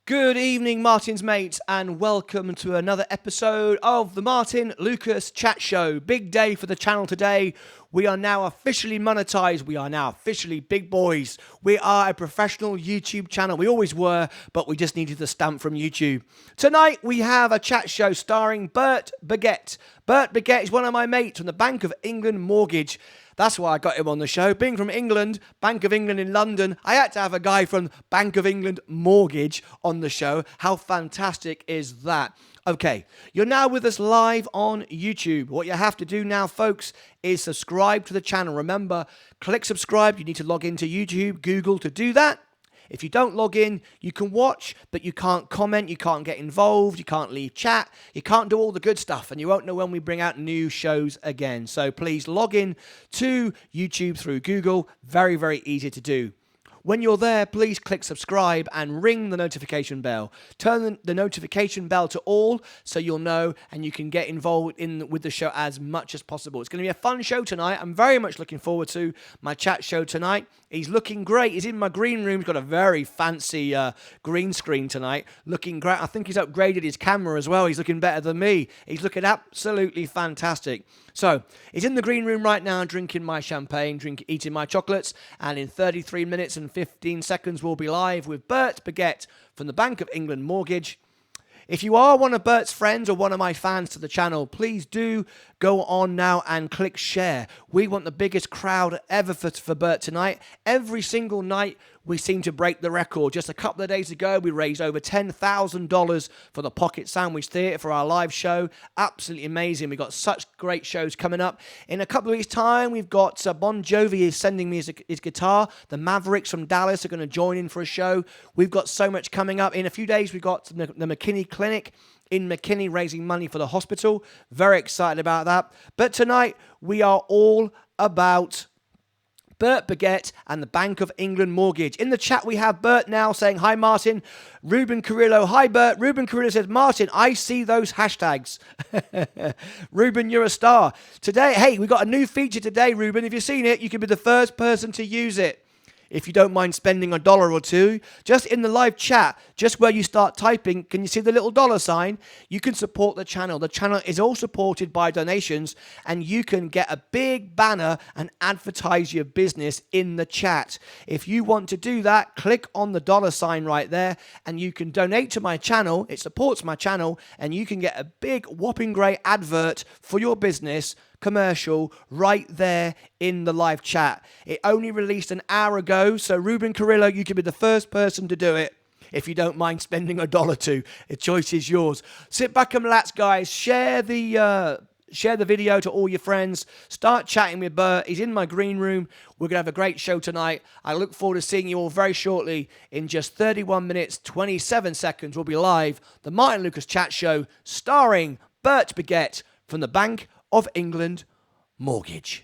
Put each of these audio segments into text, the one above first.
Good evening, Martyn's mates, and welcome to another episode of the Martyn Lucas Chat Show. Big day for the channel today. We are now officially monetized. We are now officially big boys. We are a professional YouTube channel. We always were, but we just needed the stamp from YouTube. Tonight, we have a chat show starring Bert Burgett. Bert Burgett is one of my mates from the Bank of England Mortgage. That's why I got him on the show. Being from England, Bank of England in London, I had to have a guy from Bank of England Mortgage on the show. How fantastic is that? Okay, you're now with us live on YouTube. What you have to do now, folks, is subscribe to the channel. Remember, click subscribe. You need to log into YouTube, Google to do that. If you don't log in, you can watch, but you can't comment, you can't get involved, you can't leave chat, you can't do all the good stuff, and you won't know when we bring out new shows again. So please log in to YouTube through Google. Very, very easy to do. When you're there, please click subscribe and ring the notification bell. Turn the notification bell to all so you'll know and you can get involved with the show as much as possible. It's going to be a fun show tonight. I'm very much looking forward to my chat show tonight. He's looking great. He's in my green room. He's got a very fancy green screen tonight. Looking great. I think he's upgraded his camera as well. He's looking better than me. He's looking absolutely fantastic. So, he's in the green room right now drinking my champagne, eating my chocolates, and in 33 minutes and 15 seconds we'll be live with Bert Burgett from the Bank of England Mortgage. If you are one of Bert's friends or one of my fans to the channel, please do go on now and click share. We want the biggest crowd ever for Bert tonight. Every single night we seem to break the record. Just a couple of days ago, we raised over $10,000 for the Pocket Sandwich Theatre for our live show. Absolutely amazing. We've got such great shows coming up. In a couple of weeks' time, we've got Bon Jovi is sending me his guitar. The Mavericks from Dallas are going to join in for a show. We've got so much coming up. In a few days, we've got the McKinney Clinic in McKinney raising money for the hospital. Very excited about that. But tonight, we are all about Bert Burgett and the Bank of England Mortgage. In the chat, we have Bert now saying, hi, Martyn. Ruben Carrillo, hi, Bert. Ruben Carrillo says, Martyn, I see those hashtags. Ruben, you're a star. Today, hey, we got a new feature today, Ruben. If you've seen it, you can be the first person to use it. If you don't mind spending $1 or two, just in the live chat, just where you start typing, can you see the little dollar sign? You can support the channel. The channel is all supported by donations, and you can get a big banner and advertise your business in the chat. If you want to do that, click on the dollar sign right there, and you can donate to my channel. It supports my channel, and you can get a big whopping great advert for your business commercial right there in the live chat. It only released an hour ago, so Ruben Carrillo, you can be the first person to do it if you don't mind spending $1 or two. The choice is yours. Sit back and relax, guys. Share the video to all your friends. Start chatting with Bert. He's in my green room. We're going to have a great show tonight. I look forward to seeing you all very shortly. In just 31 minutes, 27 seconds, we'll be live. The Martyn Lucas Chat Show starring Bert Burgett from the Bank of England Mortgage.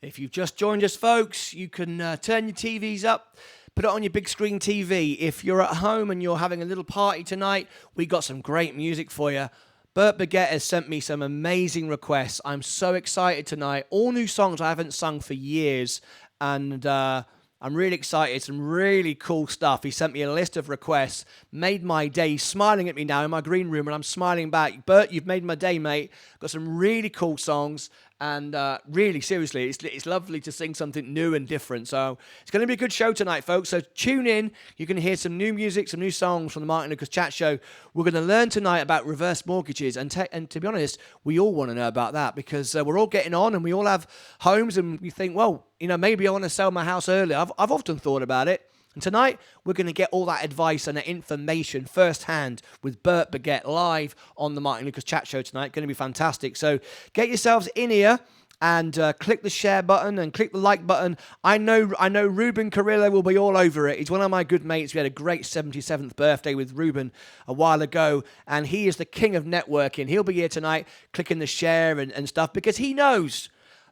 If you've just joined us, folks, you can turn your TVs up, put it on your big screen TV. If you're at home and you're having a little party tonight, we got some great music for you. Bert Burgett has sent me some amazing requests. I'm so excited tonight. All new songs I haven't sung for years, and I'm really excited. Some really cool stuff. He sent me a list of requests, made my day. He's smiling at me now in my green room, and I'm smiling back. Bert, you've made my day, mate. Got some really cool songs, and really, seriously, it's lovely to sing something new and different. So it's going to be a good show tonight, folks. So tune in. You can hear some new music, some new songs from the Martyn Lucas Chat Show. We're going to learn tonight about reverse mortgages, and to be honest, we all want to know about that because we're all getting on, and we all have homes, and we think, well, you know, maybe I want to sell my house early. I've often thought about it. And tonight, we're going to get all that advice and that information firsthand with Bert Burgett live on the Martyn Lucas Chat Show tonight. Going to be fantastic. So get yourselves in here and click the share button and click the like button. I know Ruben Carrillo will be all over it. He's one of my good mates. We had a great 77th birthday with Ruben a while ago, and he is the king of networking. He'll be here tonight clicking the share and stuff because he knows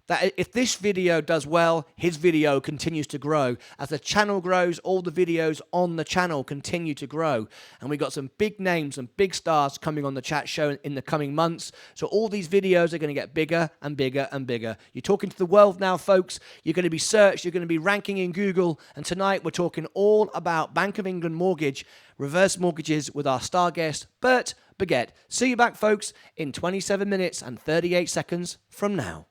that if this video does well, his video continues to grow. As the channel grows, all the videos on the channel continue to grow. And we got some big names and big stars coming on the chat show in the coming months. So all these videos are going to get bigger and bigger and bigger. You're talking to the world now, folks. You're going to be searched. You're going to be ranking in Google. And tonight we're talking all about Bank of England mortgage, reverse mortgages with our star guest, Bert Burgett. See you back, folks, in 27 minutes and 38 seconds from now.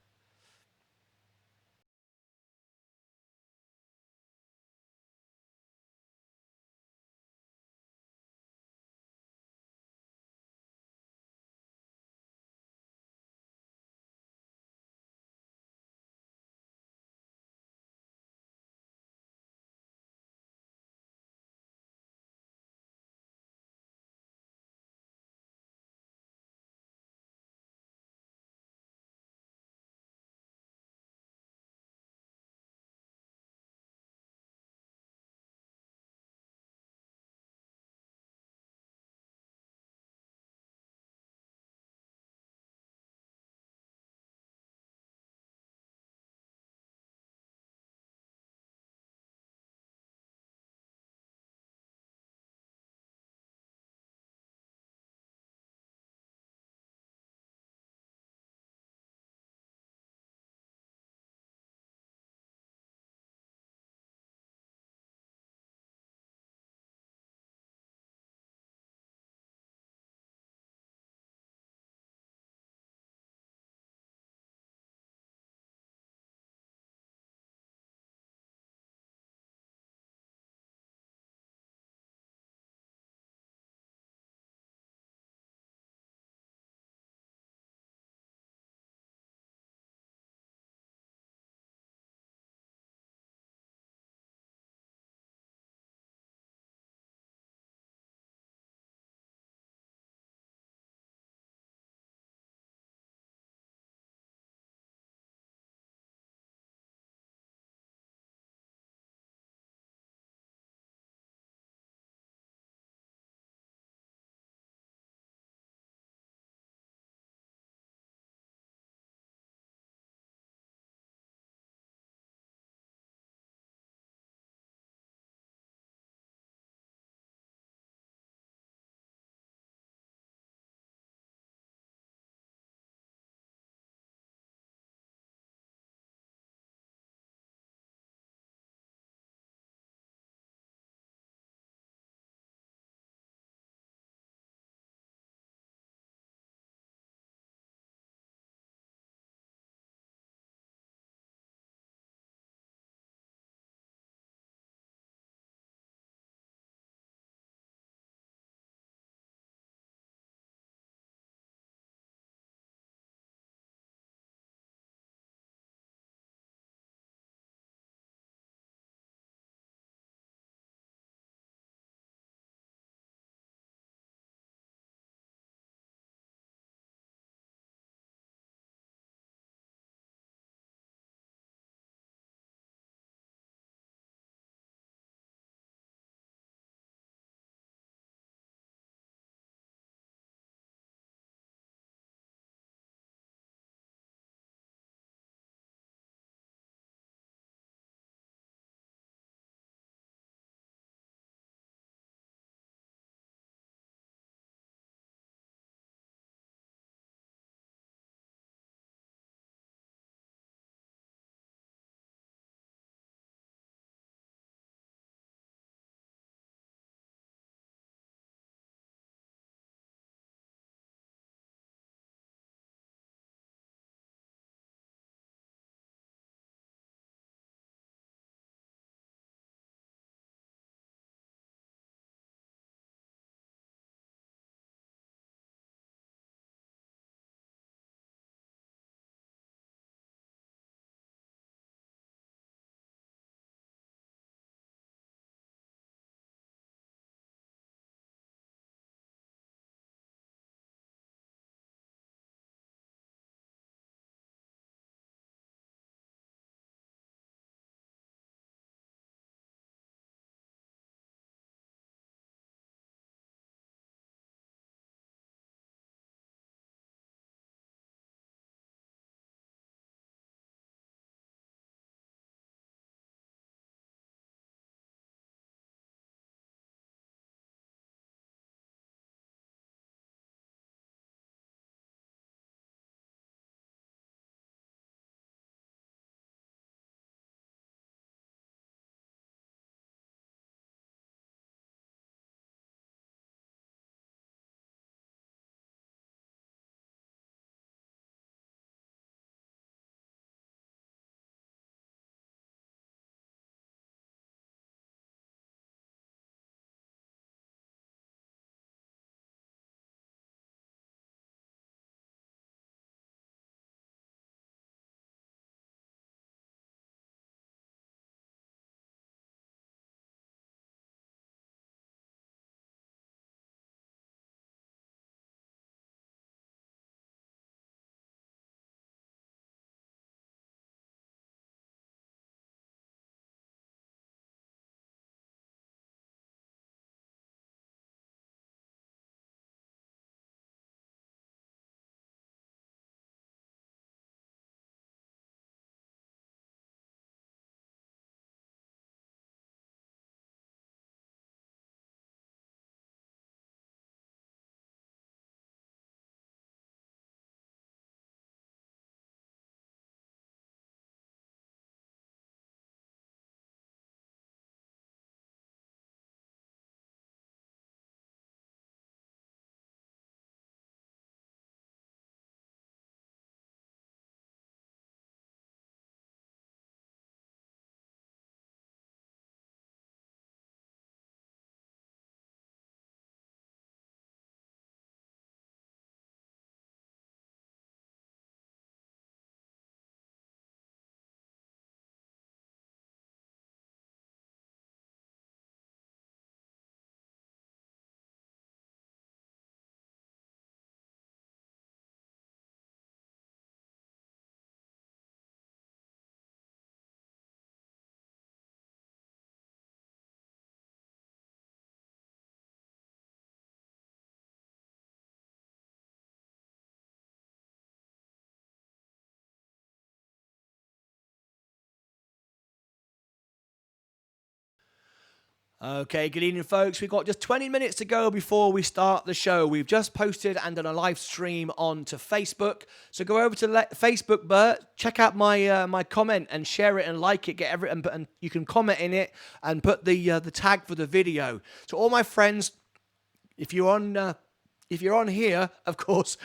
Okay, good evening, folks. We've got just 20 minutes to go before we start the show. We've just posted and done a live stream onto Facebook. So go over to Facebook, Bert. Check out my comment and share it and like it. And you can comment in it and put the tag for the video. So all my friends, if you're on here, of course,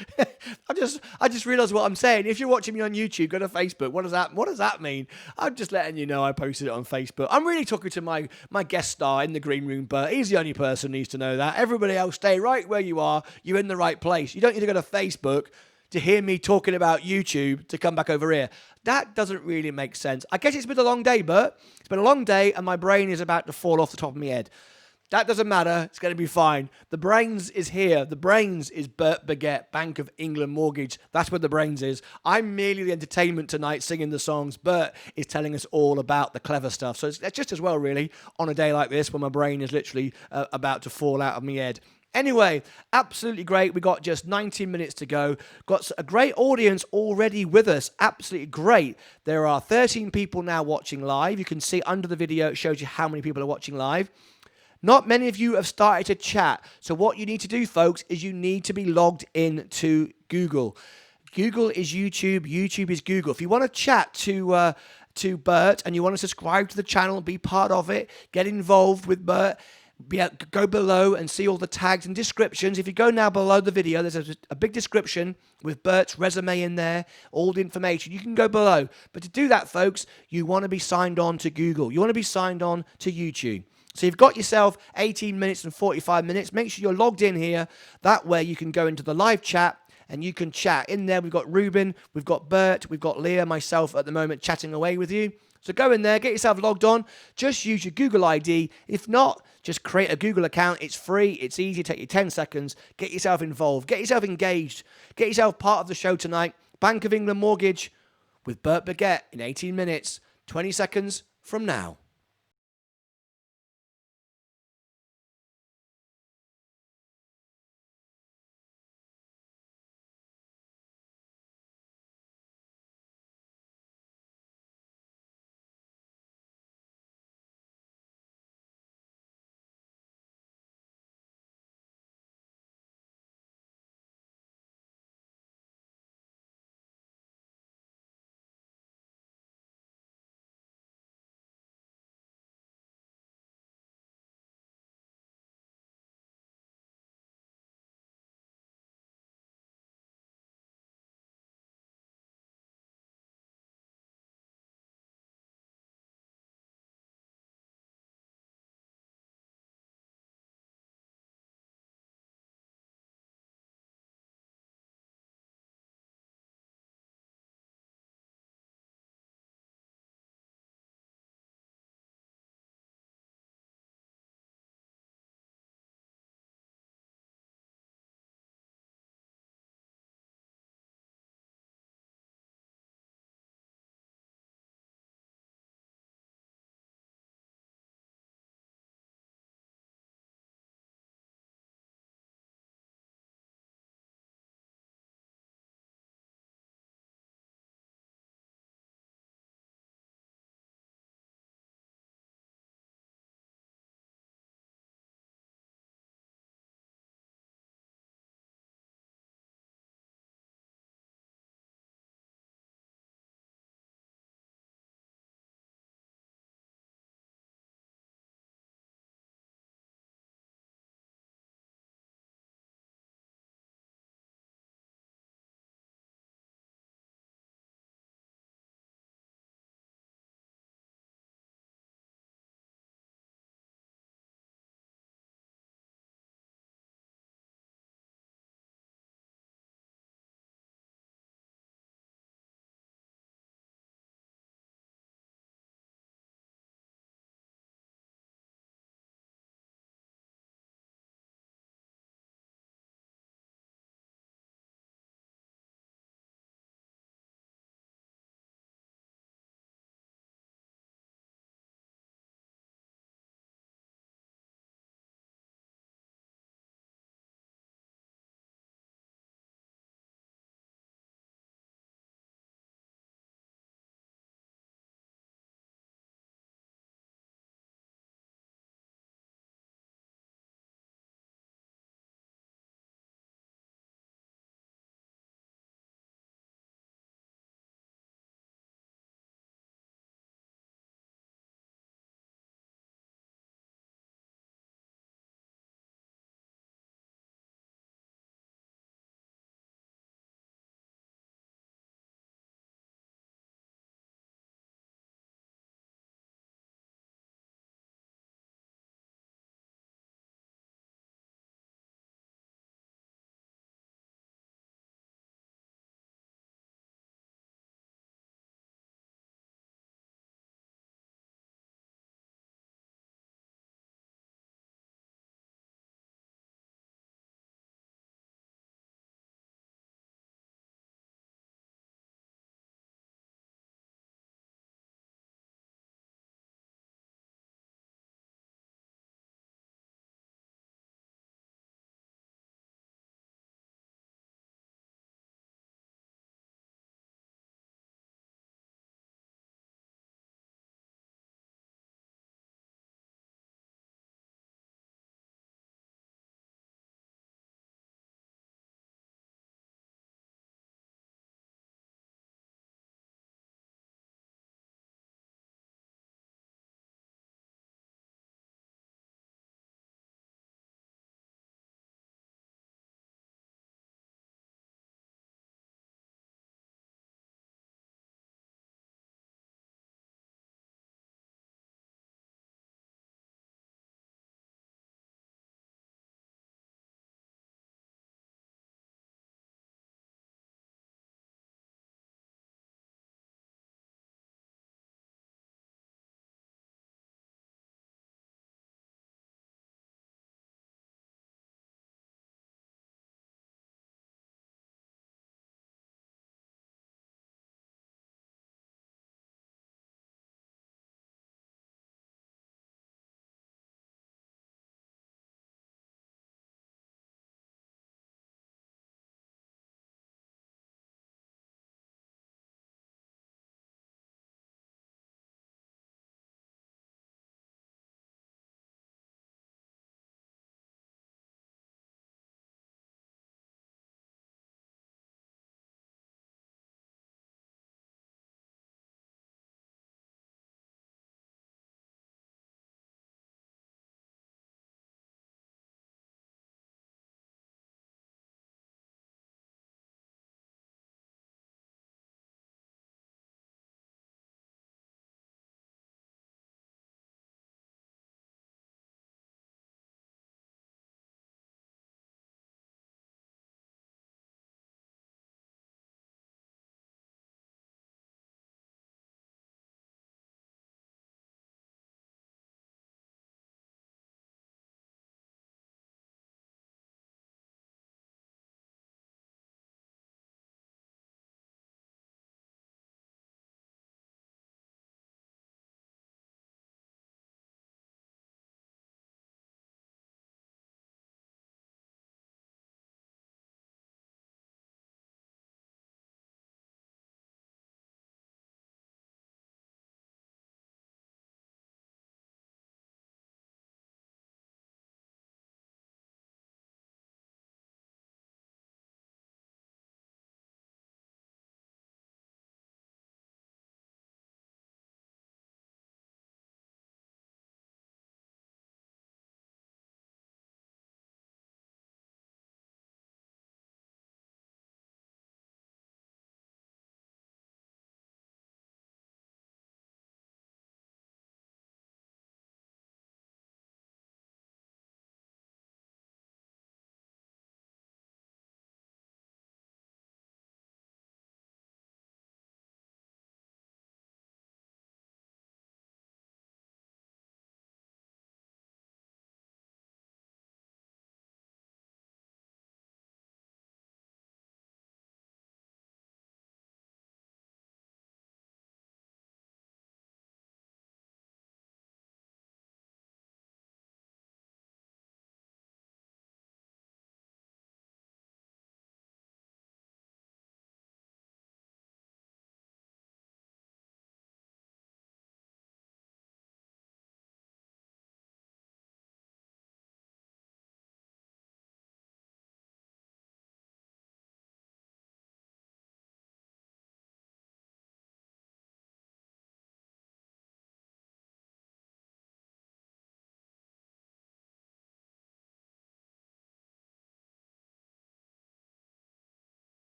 I just realised what I'm saying. If you're watching me on YouTube, go to Facebook. What does that mean? I'm just letting you know I posted it on Facebook. I'm really talking to my guest star in the green room, but he's the only person who needs to know that. Everybody else, stay right where you are. You're in the right place. You don't need to go to Facebook to hear me talking about YouTube to come back over here. That doesn't really make sense. I guess it's been a long day, Bert. It's been a long day, and my brain is about to fall off the top of my head. That doesn't matter. It's going to be fine. The brains is here. The brains is Bert Burgett, Bank of England Mortgage. That's where the brains is. I'm merely the entertainment tonight singing the songs. Bert is telling us all about the clever stuff. So it's just as well, really, on a day like this when my brain is literally about to fall out of my head. Anyway, absolutely great. We got just 19 minutes to go. Got a great audience already with us. Absolutely great. There are 13 people now watching live. You can see under the video, it shows you how many people are watching live. Not many of you have started to chat. So what you need to do, folks, is you need to be logged in to Google. Google is YouTube. YouTube is Google. If you want to chat to Bert and you want to subscribe to the channel, be part of it, get involved with Bert, go below and see all the tags and descriptions. If you go now below the video, there's a big description with Bert's resume in there, all the information. You can go below. But to do that, folks, you want to be signed on to Google. You want to be signed on to YouTube. So you've got yourself 18 minutes and 45 minutes. Make sure you're logged in here. That way you can go into the live chat and you can chat. In there, we've got Ruben, we've got Bert, we've got Leah, myself at the moment chatting away with you. So go in there, get yourself logged on. Just use your Google ID. If not, just create a Google account. It's free. It's easy. Take you 10 seconds. Get yourself involved. Get yourself engaged. Get yourself part of the show tonight. Bank of England Mortgage with Bert Burgett in 18 minutes, 20 seconds from now.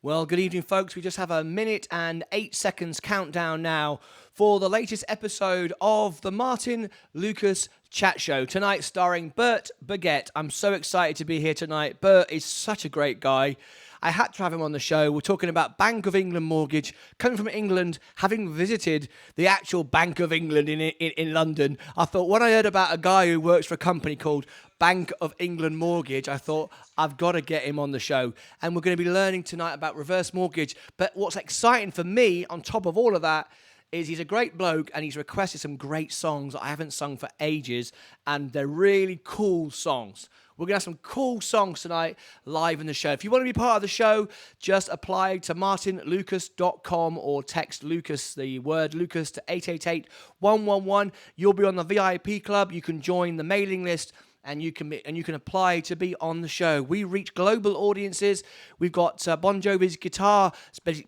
Well, good evening, folks. We just have a minute and 8 seconds countdown now for the latest episode of the Martyn Lucas Chat Show. Tonight, starring Bert Burgett. I'm so excited to be here tonight. Bert is such a great guy. I had to have him on the show. We're talking about Bank of England mortgage, coming from England, having visited the actual Bank of England in London. I thought, when I heard about a guy who works for a company called Bank of England Mortgage, I thought, I've got to get him on the show. And we're going to be learning tonight about reverse mortgage. But what's exciting for me, on top of all of that, is he's a great bloke and he's requested some great songs that I haven't sung for ages. And they're really cool songs. We're going to have some cool songs tonight live in the show. If you want to be part of the show, just apply to martynlucas.com or text Lucas, the word Lucas, to 888-111. You'll be on the VIP club. You can join the mailing list and you can apply to be on the show. We reach global audiences. We've got Bon Jovi's guitar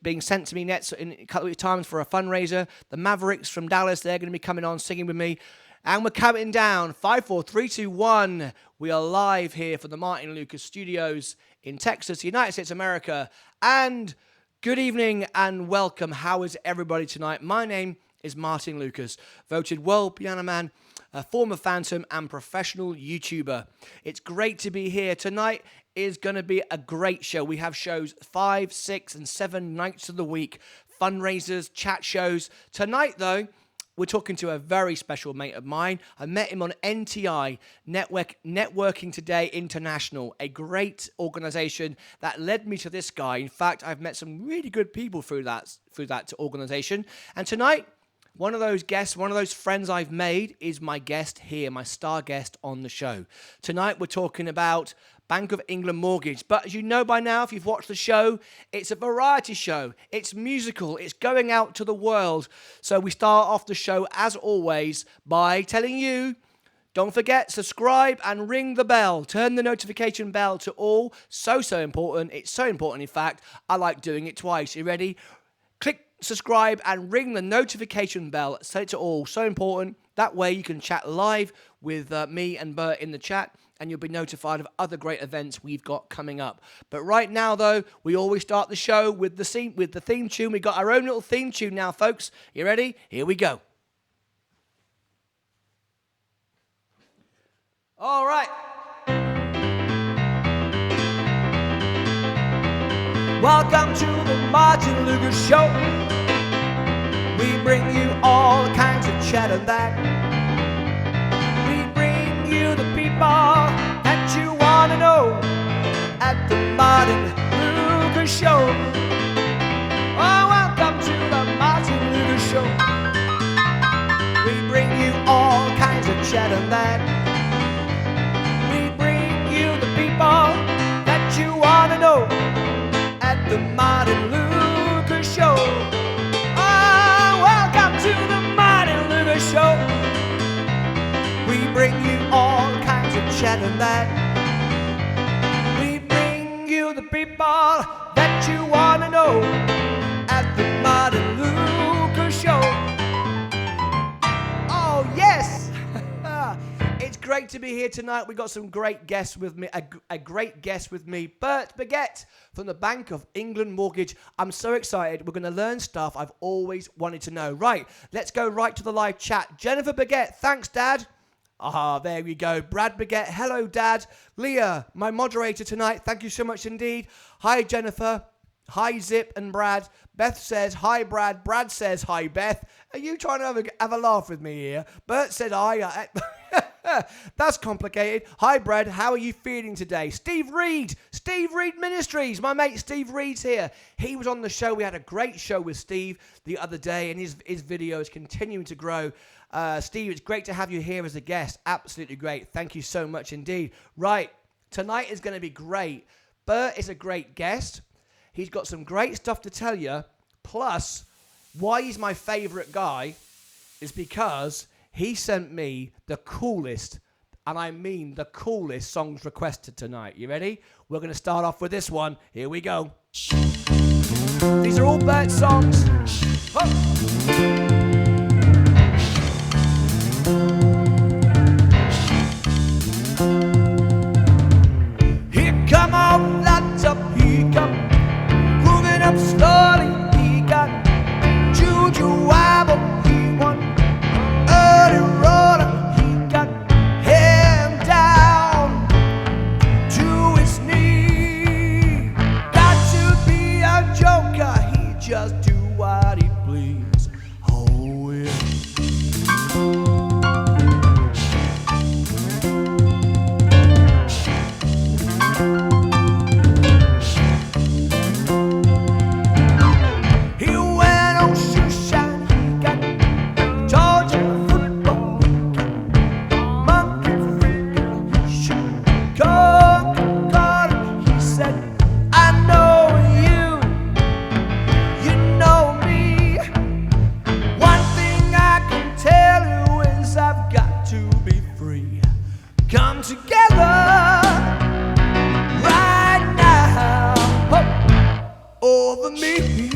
being sent to me next in a couple of times for a fundraiser. The Mavericks from Dallas, they're going to be coming on singing with me. And we're counting down. 5, 4, 3, 2, 1. We are live here from the Martyn Lucas Studios in Texas, United States of America. And good evening and welcome. How is everybody tonight? My name is Martyn Lucas, voted World Piano Man, a former Phantom and professional YouTuber. It's great to be here. Tonight is going to be a great show. We have shows 5, 6, and 7 nights of the week. Fundraisers, chat shows. Tonight, though, we're talking to a very special mate of mine. I met him on NTI, Networking Today International, a great organization that led me to this guy. In fact, I've met some really good people through that organization. And tonight, one of those guests, one of those friends I've made is my guest here, my star guest on the show. Tonight, we're talking about Bank of England Mortgage. But as you know by now, if you've watched the show, it's a variety show. It's musical. It's going out to the world. So we start off the show, as always, by telling you, don't forget, subscribe and ring the bell. Turn the notification bell to all. So important. It's so important, in fact, I like doing it twice. You ready? Click subscribe and ring the notification bell. Set it to all. So important. That way you can chat live with me and Bert in the chat, and you'll be notified of other great events we've got coming up. But right now, though, we always start the show with the theme tune. We've got our own little theme tune now, folks. You ready? Here we go. All right. Welcome to the Martyn Lucas Show. We bring you all kinds of chat and that. We bring you the people that you want to know at the Martyn Lucas Show. Oh, welcome to the Martyn Lucas Show. We bring you all kinds of chat and that. We bring you the people that you want to know at the Martyn Lucas Show. Oh, welcome to the Martyn Lucas Show. We bring you all kinds of chat and that. We bring you the people that you want to know at the Martyn Lucas Show. Oh, yes! It's great to be here tonight. We got some great guests with me. A great guest with me, Bert Burgett from the Bank of England Mortgage. I'm so excited. We're going to learn stuff I've always wanted to know. Right, let's go right to the live chat. Jennifer Burgett, thanks, Dad. Ah, there we go. Brad Burgett, hello, Dad. Leah, my moderator tonight, thank you so much indeed. Hi, Jennifer. Hi, Zip and Brad. Beth says, hi, Brad. Brad says, hi, Beth. Are you trying to have a laugh with me here? Bert said, hi. That's complicated. Hi, Brad. How are you feeling today? Steve Reed Ministries. My mate Steve Reed's here. He was on the show. We had a great show with Steve the other day, and his video is continuing to grow. Steve, it's great to have you here as a guest. Absolutely great. Thank you so much indeed. Right, tonight is going to be great. Bert is a great guest. He's got some great stuff to tell you. Plus, why he's my favorite guy is because he sent me the coolest, and I mean the coolest songs requested tonight. You ready? We're going to start off with this one. Here we go. These are all Bert songs. Oh. Here come all lots of people, grooving over me.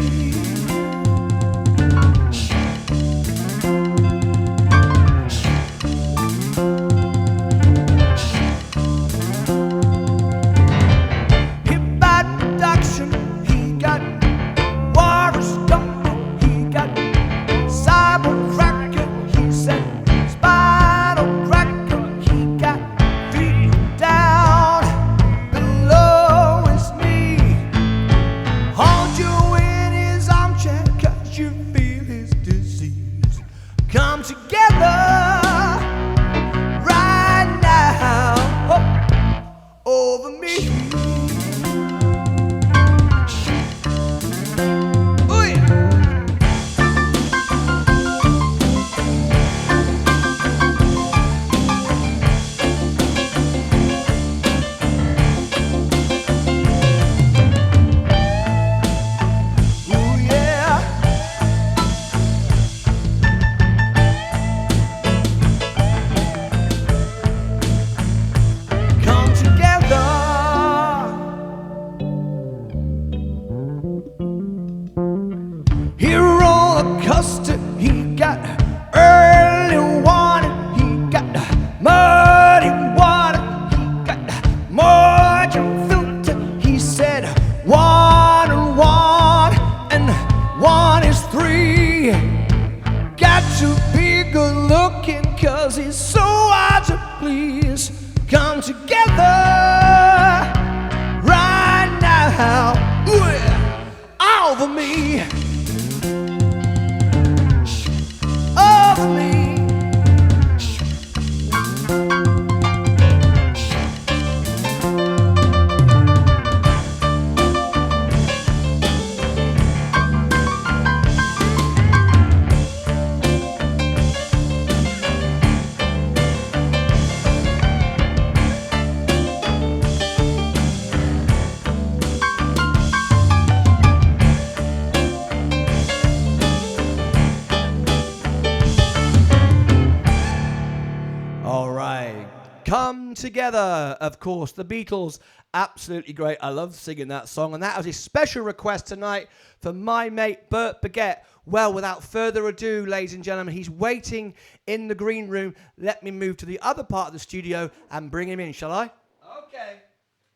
Together, of course, the Beatles, absolutely great. I love singing that song, and that was a special request tonight for my mate Bert Burgett. Well, without further ado, ladies and gentlemen, he's waiting in the green room. Let me move to the other part of the studio and bring him in, shall I? Okay,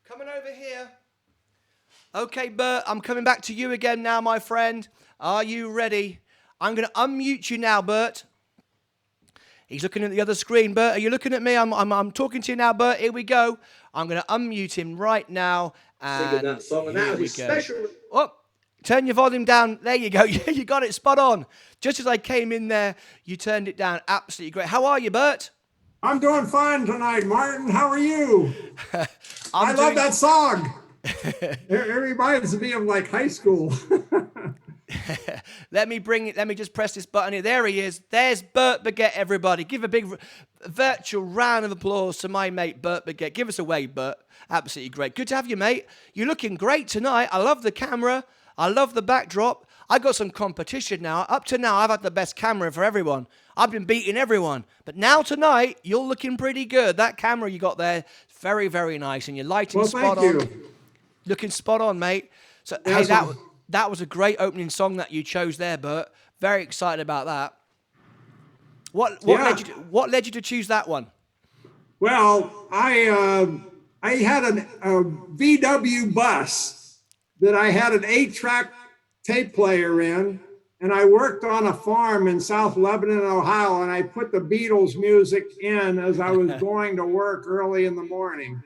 coming over here. Okay, Bert, I'm coming back to you again now, my friend. Are you ready? I'm going to unmute you now, Bert. He's looking at the other screen. Bert, are you looking at me? I'm talking to you now, Bert. Here we go. I'm going to unmute him right now. And singing that song, and that was special. Oh, turn your volume down. There you go. You got it spot on. Just as I came in there, you turned it down. Absolutely great. How are you, Bert? I'm doing fine tonight, Martyn. How are you? I love that song. It reminds me of like high school. Let me just press this button here. There he is. There's Bert Burgett, everybody. Give a big virtual round of applause to my mate Bert Burgett. Give us a wave, Bert. Absolutely great. Good to have you, mate. You're looking great tonight. I love the camera. I love the backdrop. I got some competition now. Up to now, I've had the best camera for everyone. I've been beating everyone. But now tonight, you're looking pretty good. That camera you got there, very, very nice. And your lighting spot on. Looking spot on, mate. So, hey, that was a great opening song that you chose there, Bert. Very excited about that. What led you to choose that one? Well, I had a VW bus that I had an 8-track tape player in, and I worked on a farm in South Lebanon, Ohio, and I put the Beatles music in as I was going to work early in the morning.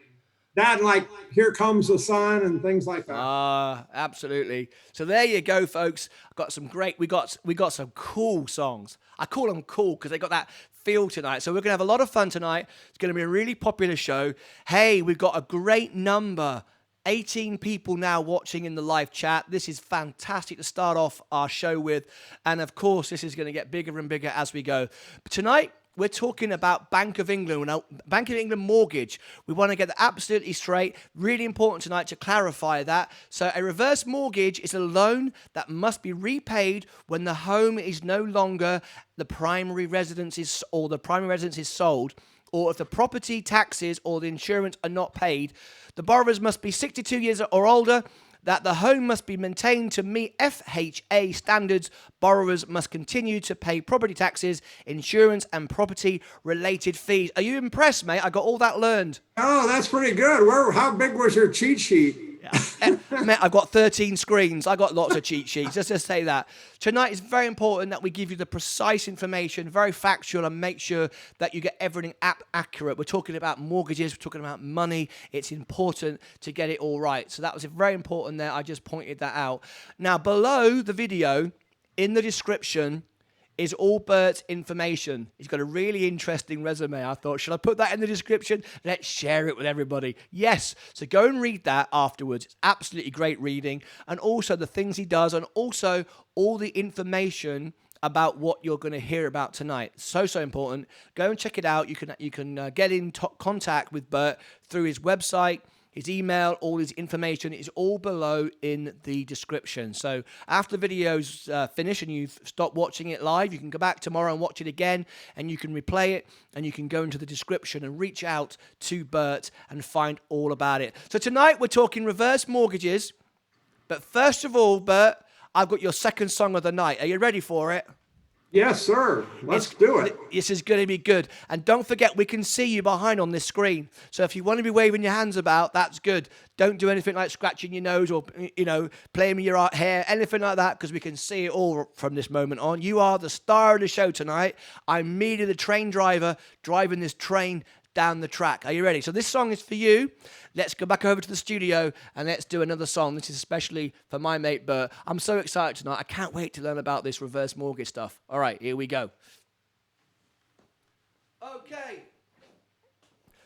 That, like, Here Comes the Sun and things like that. Absolutely. So there you go, folks. We got some cool songs. I call them cool because they got that feel tonight. So we're going to have a lot of fun tonight. It's going to be a really popular show. Hey, we've got a great number. 18 people now watching in the live chat. This is fantastic to start off our show with. And, of course, this is going to get bigger and bigger as we go. But tonight, we're talking about Bank of England. Now, Bank of England mortgage. We want to get that absolutely straight. Really important tonight to clarify that. So a reverse mortgage is a loan that must be repaid when the home is no longer the primary residence is sold, or if the property taxes or the insurance are not paid. The borrowers must be 62 years or older. that the home must be maintained to meet FHA standards. Borrowers must continue to pay property taxes, insurance, and property-related fees. Are you impressed, mate? I got all that learned. Oh, that's pretty good. How big was your cheat sheet? Mate, I've got 13 screens. I got lots of cheat sheets. Let's just say that. Tonight is very important that we give you the precise information, very factual, and make sure that you get everything accurate. We're talking about mortgages. We're talking about money. It's important to get it all right. So that was very important there. I just pointed that out. Now, below the video, in the description, is all Bert's information. He's got a really interesting resume. I thought, should I put that in the description? Let's share it with everybody. Yes. So go and read that afterwards. It's absolutely great reading. And also the things he does, and also all the information about what you're going to hear about tonight. So important. Go and check it out. You can get in contact with Bert through his website, his email, all his information is all below in the description. So after the video's finished and you've stopped watching it live, you can go back tomorrow and watch it again, and you can replay it, and you can go into the description and reach out to Bert and find all about it. So tonight we're talking reverse mortgages. But first of all, Bert, I've got your second song of the night. Are you ready for it? Yes, sir. Let's do it. This is going to be good. And don't forget, we can see you behind on this screen. So if you want to be waving your hands about, that's good. Don't do anything like scratching your nose or, playing with your hair, anything like that, because we can see it all from this moment on. You are the star of the show tonight. I'm merely the train driver driving this train down the track. Are you ready? So this song is for you. Let's go back over to the studio and let's do another song. This is especially for my mate Bert. I'm so excited tonight. I can't wait to learn about this reverse mortgage stuff. All right, here we go. Okay.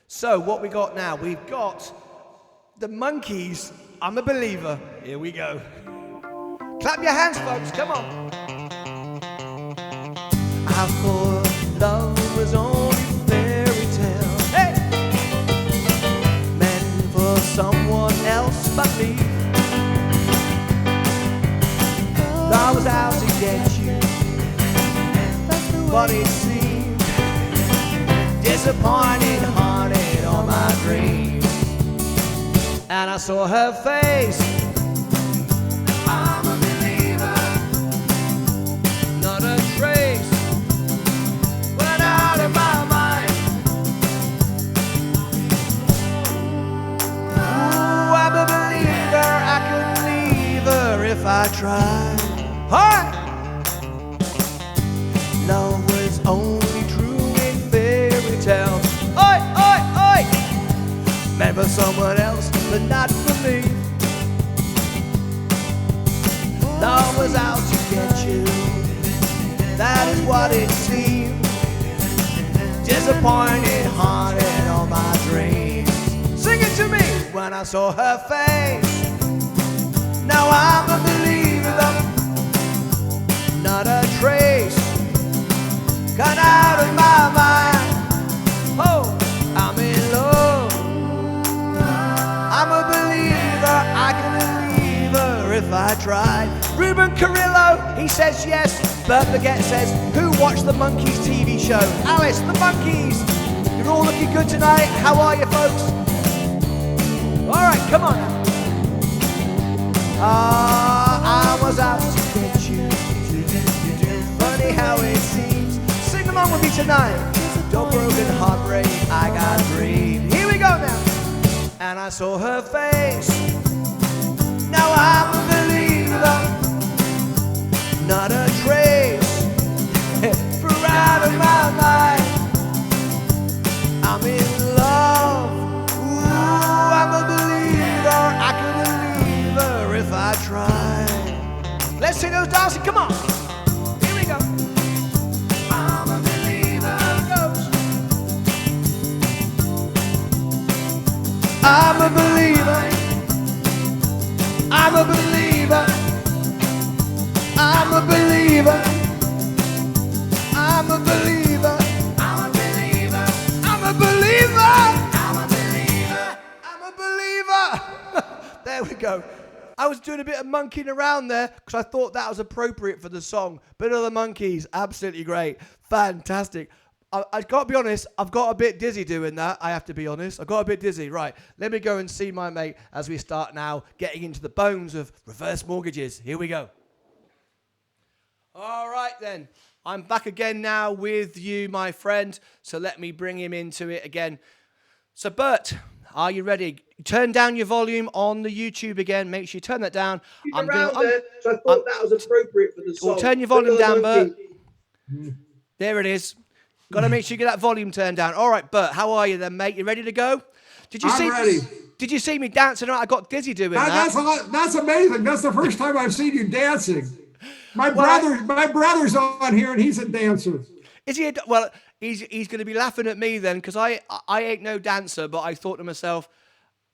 So what we got now? We've got the Monkees. I'm a Believer. Here we go. Clap your hands, folks. Come on. I thought love was only fairy tale. Hey! Meant for someone else but me. I was out to get you, but it seemed disappointed, haunted all my dreams. And I saw her face. I'm a believer. Not a trace went out of my mind. Ooh, I'm a believer. I couldn't leave her if I tried. Hi! Love was only true in fairy tales. Oi, oi, oi! Meant for someone else, but not for me. Love was out to get you. That is what it seemed. Disappointed, haunted all my dreams. Sing it to me! When I saw her face. Now I'm a believer. Not a trace gone out of my mind. Oh, I'm in love. I'm a believer. I can believe her if I tried. Ruben Carrillo, he says yes. Bert Burgett says, who watched the Monkees TV show? Alice, the Monkees. You're all looking good tonight. How are you, folks? All right, come on now. I was out to get you. Funny how it seems. Sing along with me tonight. Don't broken heartbreak, I got dreams. Here we go now. And I saw her face. Now I'm a believer. Not a trace flew out of my mind. I'm in love. Ooh, I'm a believer. I can believe her if I try. Let's sing those dancing. Come on. Here we go. I'm a believer. I'm a believer. I'm a believer. I'm a believer. I'm a believer. I'm a believer. I'm a believer. I'm a believer. I'm a believer. There we go. I was doing a bit of monkeying around there because I thought that was appropriate for the song. Bit of the Monkees, absolutely great. Fantastic. I've got to be honest, I've got a bit dizzy doing that. I have to be honest. I got a bit dizzy. Right, let me go and see my mate as we start now getting into the bones of reverse mortgages. Here we go. All right, then. I'm back again now with you, my friend. So let me bring him into it again. So, Bert, are you ready? Turn down your volume on the YouTube again. Make sure you turn that down. So I thought that was appropriate for the song. Well, turn your volume down, Bert. There it is. Got to make sure you get that volume turned down. All right, Bert, how are you then, mate? You ready to go? I'm ready. Did you see me dancing? I got dizzy doing that. That's amazing. That's the first time I've seen you dancing. My brother's on here, and he's a dancer. Is he? Well, he's going to be laughing at me then, because I ain't no dancer, but I thought to myself,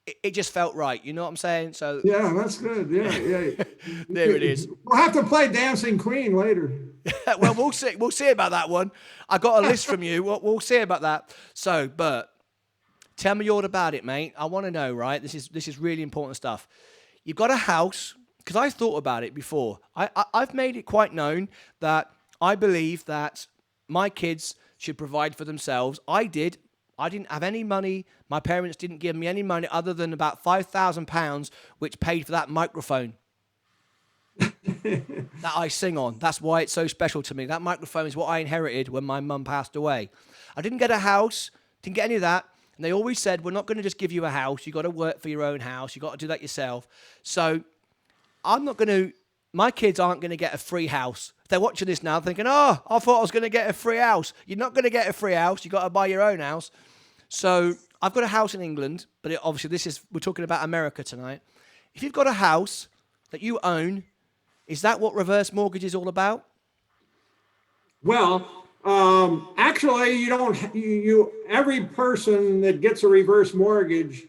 it just felt right. You know what I'm saying? So yeah, that's good. Yeah. There it is. We'll have to play Dancing Queen later. Well, we'll see. We'll see about that one. I got a list from you. We'll see about that. So, Bert, tell me all about it, mate. I want to know. Right? This is really important stuff. You've got a house, because I thought about it before. I've made it quite known that I believe that my kids should provide for themselves. I didn't have any money. My parents didn't give me any money other than about £5,000, which paid for that microphone that I sing on. That's why it's so special to me. That microphone is what I inherited when my mum passed away. I didn't get a house, didn't get any of that. And they always said, we're not going to just give you a house. You've got to work for your own house. You've got to do that yourself. So my kids aren't going to get a free house. If they're watching this now thinking, I thought I was going to get a free house. You're not going to get a free house. You've got to buy your own house. So I've got a house in England, but obviously we're talking about America tonight. If you've got a house that you own, is that what reverse mortgage is all about? Well, actually, every person that gets a reverse mortgage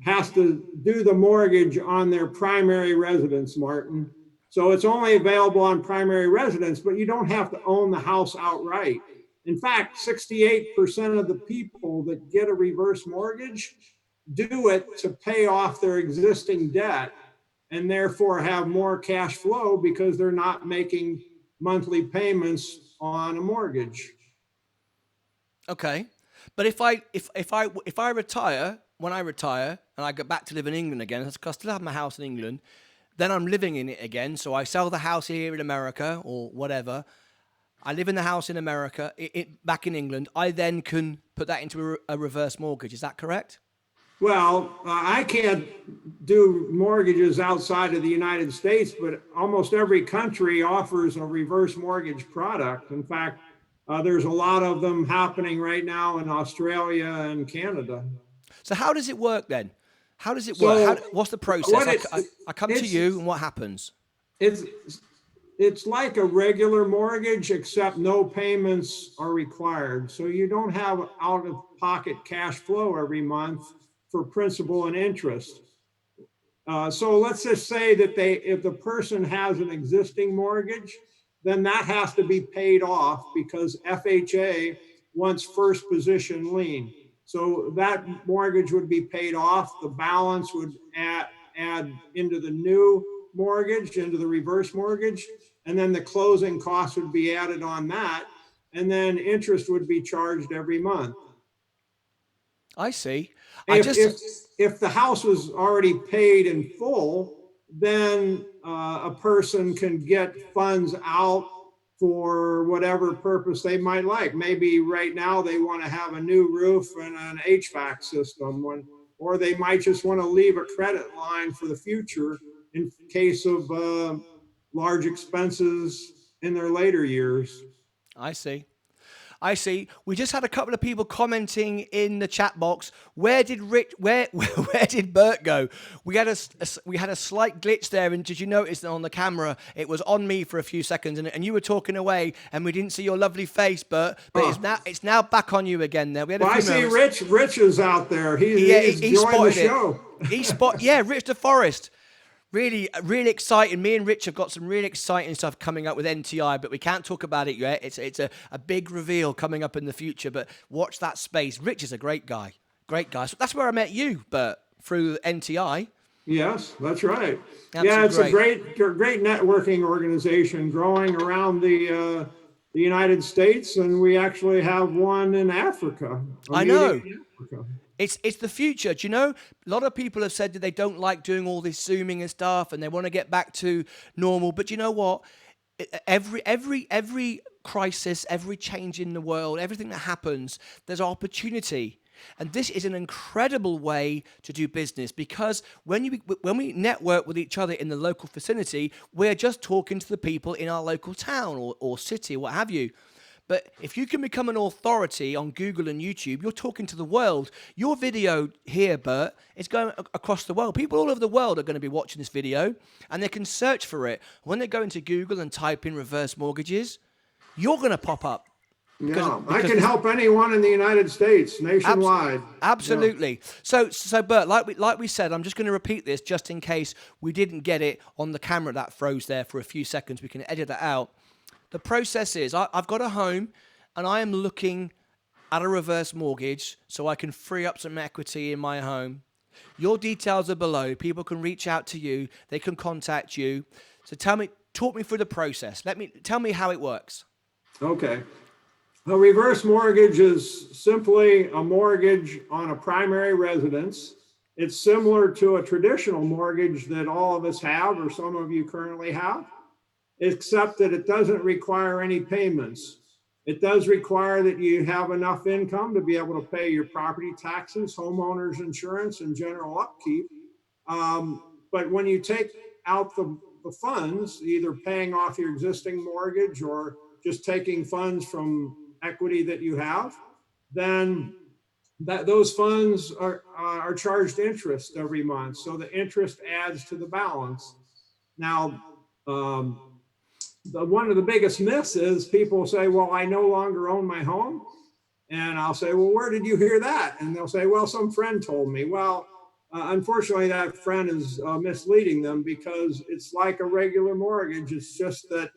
has to do the mortgage on their primary residence, Martyn. So it's only available on primary residence, but you don't have to own the house outright. In fact, 68% of the people that get a reverse mortgage do it to pay off their existing debt and therefore have more cash flow because they're not making monthly payments on a mortgage. Okay. But if I retire, when I retire and I go back to live in England again, because I still have my house in England, then I'm living in it again. So I sell the house here in America or whatever. I live in the house in America, back in England. I then can put that into a reverse mortgage. Is that correct? Well, I can't do mortgages outside of the United States, but almost every country offers a reverse mortgage product. In fact, there's a lot of them happening right now in Australia and Canada. So how does it work then? How does it work? What's the process? I come to you, and what happens? It's like a regular mortgage, except no payments are required. So you don't have out-of-pocket cash flow every month for principal and interest. So let's just say that if the person has an existing mortgage, then that has to be paid off because FHA wants first position lien. So that mortgage would be paid off. The balance would add into the new mortgage, into the reverse mortgage, and then the closing costs would be added on that, and then interest would be charged every month. I see. If the house was already paid in full, then a person can get funds out for whatever purpose they might like. Maybe right now they want to have a new roof and an HVAC system, or they might just want to leave a credit line for the future in case of large expenses in their later years. I see. We just had a couple of people commenting in the chat box. Where did Bert go? We had a slight glitch there, and did you notice that on the camera it was on me for a few seconds, and you were talking away, and we didn't see your lovely face, Bert. But it's now back on you again. There, we had I see Rich is out there. He's joined the show. Rich DeForest. Really, really exciting. Me and Rich have got some really exciting stuff coming up with NTI, but we can't talk about it yet. It's a big reveal coming up in the future, but watch that space. Rich is a great guy. So that's where I met you, Bert, through NTI. Yes, that's right. Absolutely it's a great networking organization growing around the the United States, and we actually have one in Africa. I know. In Africa. It's the future. Do you know? A lot of people have said that they don't like doing all this Zooming and stuff, and they want to get back to normal. But you know what? Every crisis, every change in the world, everything that happens, there's opportunity. And this is an incredible way to do business, because when we network with each other in the local vicinity, we're just talking to the people in our local town or city, what have you. But if you can become an authority on Google and YouTube, you're talking to the world. Your video here, Bert, is going across the world. People all over the world are going to be watching this video, and they can search for it. When they go into Google and type in reverse mortgages, you're going to pop up. Yeah, I can help anyone in the United States, nationwide. Absolutely. Yeah. So Bert, like we said, I'm just going to repeat this just in case we didn't get it on the camera that froze there for a few seconds. We can edit that out. The process is I've got a home, and I am looking at a reverse mortgage so I can free up some equity in my home. Your details are below. People can reach out to you. They can contact you. So talk me through the process. Tell me how it works. Okay. A reverse mortgage is simply a mortgage on a primary residence. It's similar to a traditional mortgage that all of us have, or some of you currently have, except that it doesn't require any payments. It does require that you have enough income to be able to pay your property taxes, homeowners insurance, and general upkeep. But when you take out the funds, either paying off your existing mortgage or just taking funds from equity that you have, then those funds are charged interest every month. So the interest adds to the balance. Now, one of the biggest myths is people say, well, I no longer own my home. And I'll say, well, where did you hear that? And they'll say, well, some friend told me. Well, unfortunately, that friend is misleading them, because it's like a regular mortgage. It's just that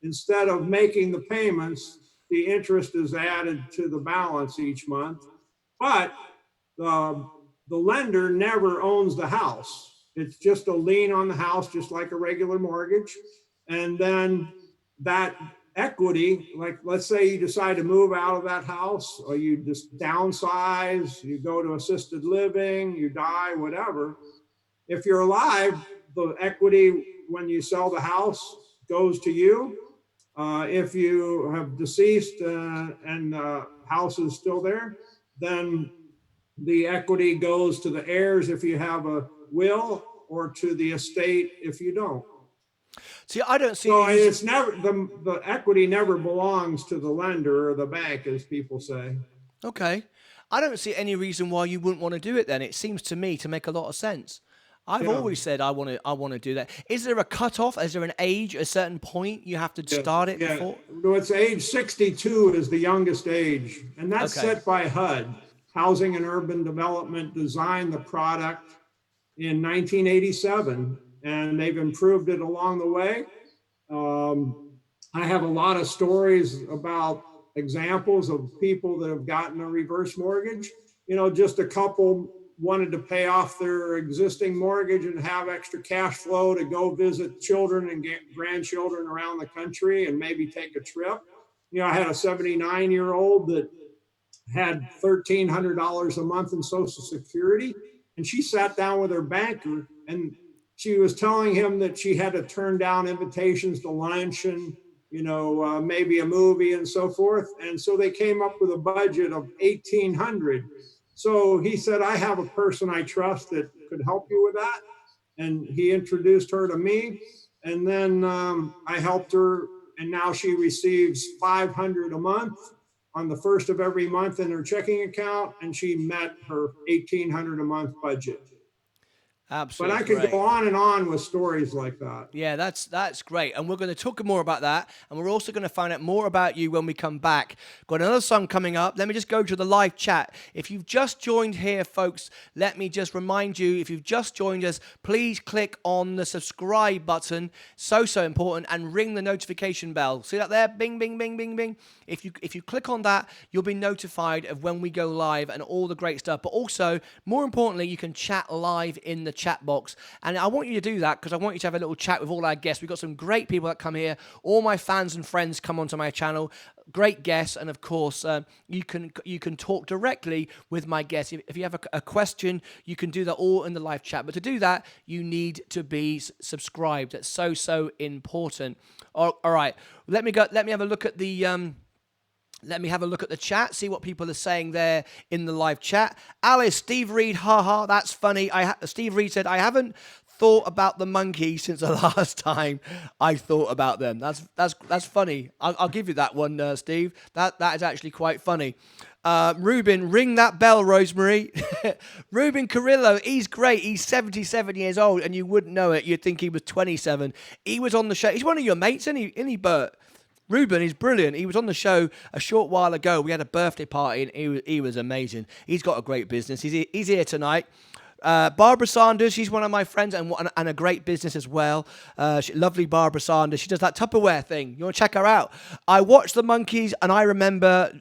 instead of making the payments, the interest is added to the balance each month. But the lender never owns the house. It's just a lien on the house, just like a regular mortgage. And then that equity, like let's say you decide to move out of that house, or you just downsize, you go to assisted living, you die, whatever. If you're alive, the equity when you sell the house goes to you. If you have deceased and the house is still there, then the equity goes to the heirs if you have a will, or to the estate if you don't. See, I don't see. So it's never the equity never belongs to the lender or the bank, as people say. Okay, I don't see any reason why you wouldn't want to do it. Then it seems to me to make a lot of sense. I've always said I want to do that. Is there a cutoff? Is there an age, a certain point you have to start it before? No, it's age 62 is the youngest age, and that's set by HUD. Housing and Urban Development designed the product in 1987, and they've improved it along the way. I have a lot of stories about examples of people that have gotten a reverse mortgage. You know, just a couple wanted to pay off their existing mortgage and have extra cash flow to go visit children and grandchildren around the country and maybe take a trip. You know, I had a 79-year-old that had $1,300 a month in Social Security, and she sat down with her banker, and she was telling him that she had to turn down invitations to lunch and, you know, maybe a movie and so forth. And so they came up with a budget of $1,800. So he said, I have a person I trust that could help you with that. And he introduced her to me. And then I helped her. And now she receives $500 a month on the first of every month in her checking account. And she met her $1,800 a month budget. Absolutely. But I could go on and on with stories like that. Yeah, that's great. And we're going to talk more about that. And we're also going to find out more about you when we come back. Got another song coming up. Let me just go to the live chat. If you've just joined here, folks, let me just remind you, if you've just joined us, please click on the subscribe button. So important. And ring the notification bell. See that there? Bing, bing, bing, bing, bing. If you click on that, you'll be notified of when we go live and all the great stuff. But also, more importantly, you can chat live in the chat box. And I want you to do that because I want you to have a little chat with all our guests. We've got some great people that come here. All my fans and friends come onto my channel. Great guests, and of course, you can talk directly with my guests. If you have a question, you can do that all in the live chat. But to do that, you need to be subscribed. That's so important. All right, let me have a look at the. Let me have a look at the chat, see what people are saying there in the live chat. Alice, Steve Reed, haha, that's funny. Steve Reed said, I haven't thought about the Monkees since the last time I thought about them. That's funny. I'll give you that one, Steve. That is actually quite funny. Ruben, ring that bell, Rosemary. Ruben Carrillo, he's great. He's 77 years old, and you wouldn't know it. You'd think he was 27. He was on the show. He's one of your mates, isn't he, Bert? Ruben, he's brilliant. He was on the show a short while ago. We had a birthday party, and he was amazing. He's got a great business. He's here tonight. Barbara Sanders, she's one of my friends and a great business as well. Lovely Barbara Sanders. She does that Tupperware thing. You want to check her out? I watched the Monkees, and I remember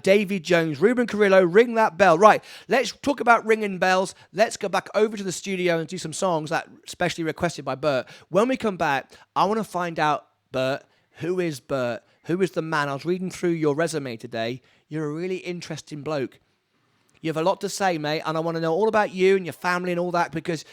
Davy Jones, Ruben Carrillo, ring that bell. Right, let's talk about ringing bells. Let's go back over to the studio and do some songs that specially requested by Bert. When we come back, I want to find out, Bert, who is Bert? Who is the man? I was reading through your resume today. You're a really interesting bloke. You have a lot to say, mate, and I want to know all about you and your family and all that because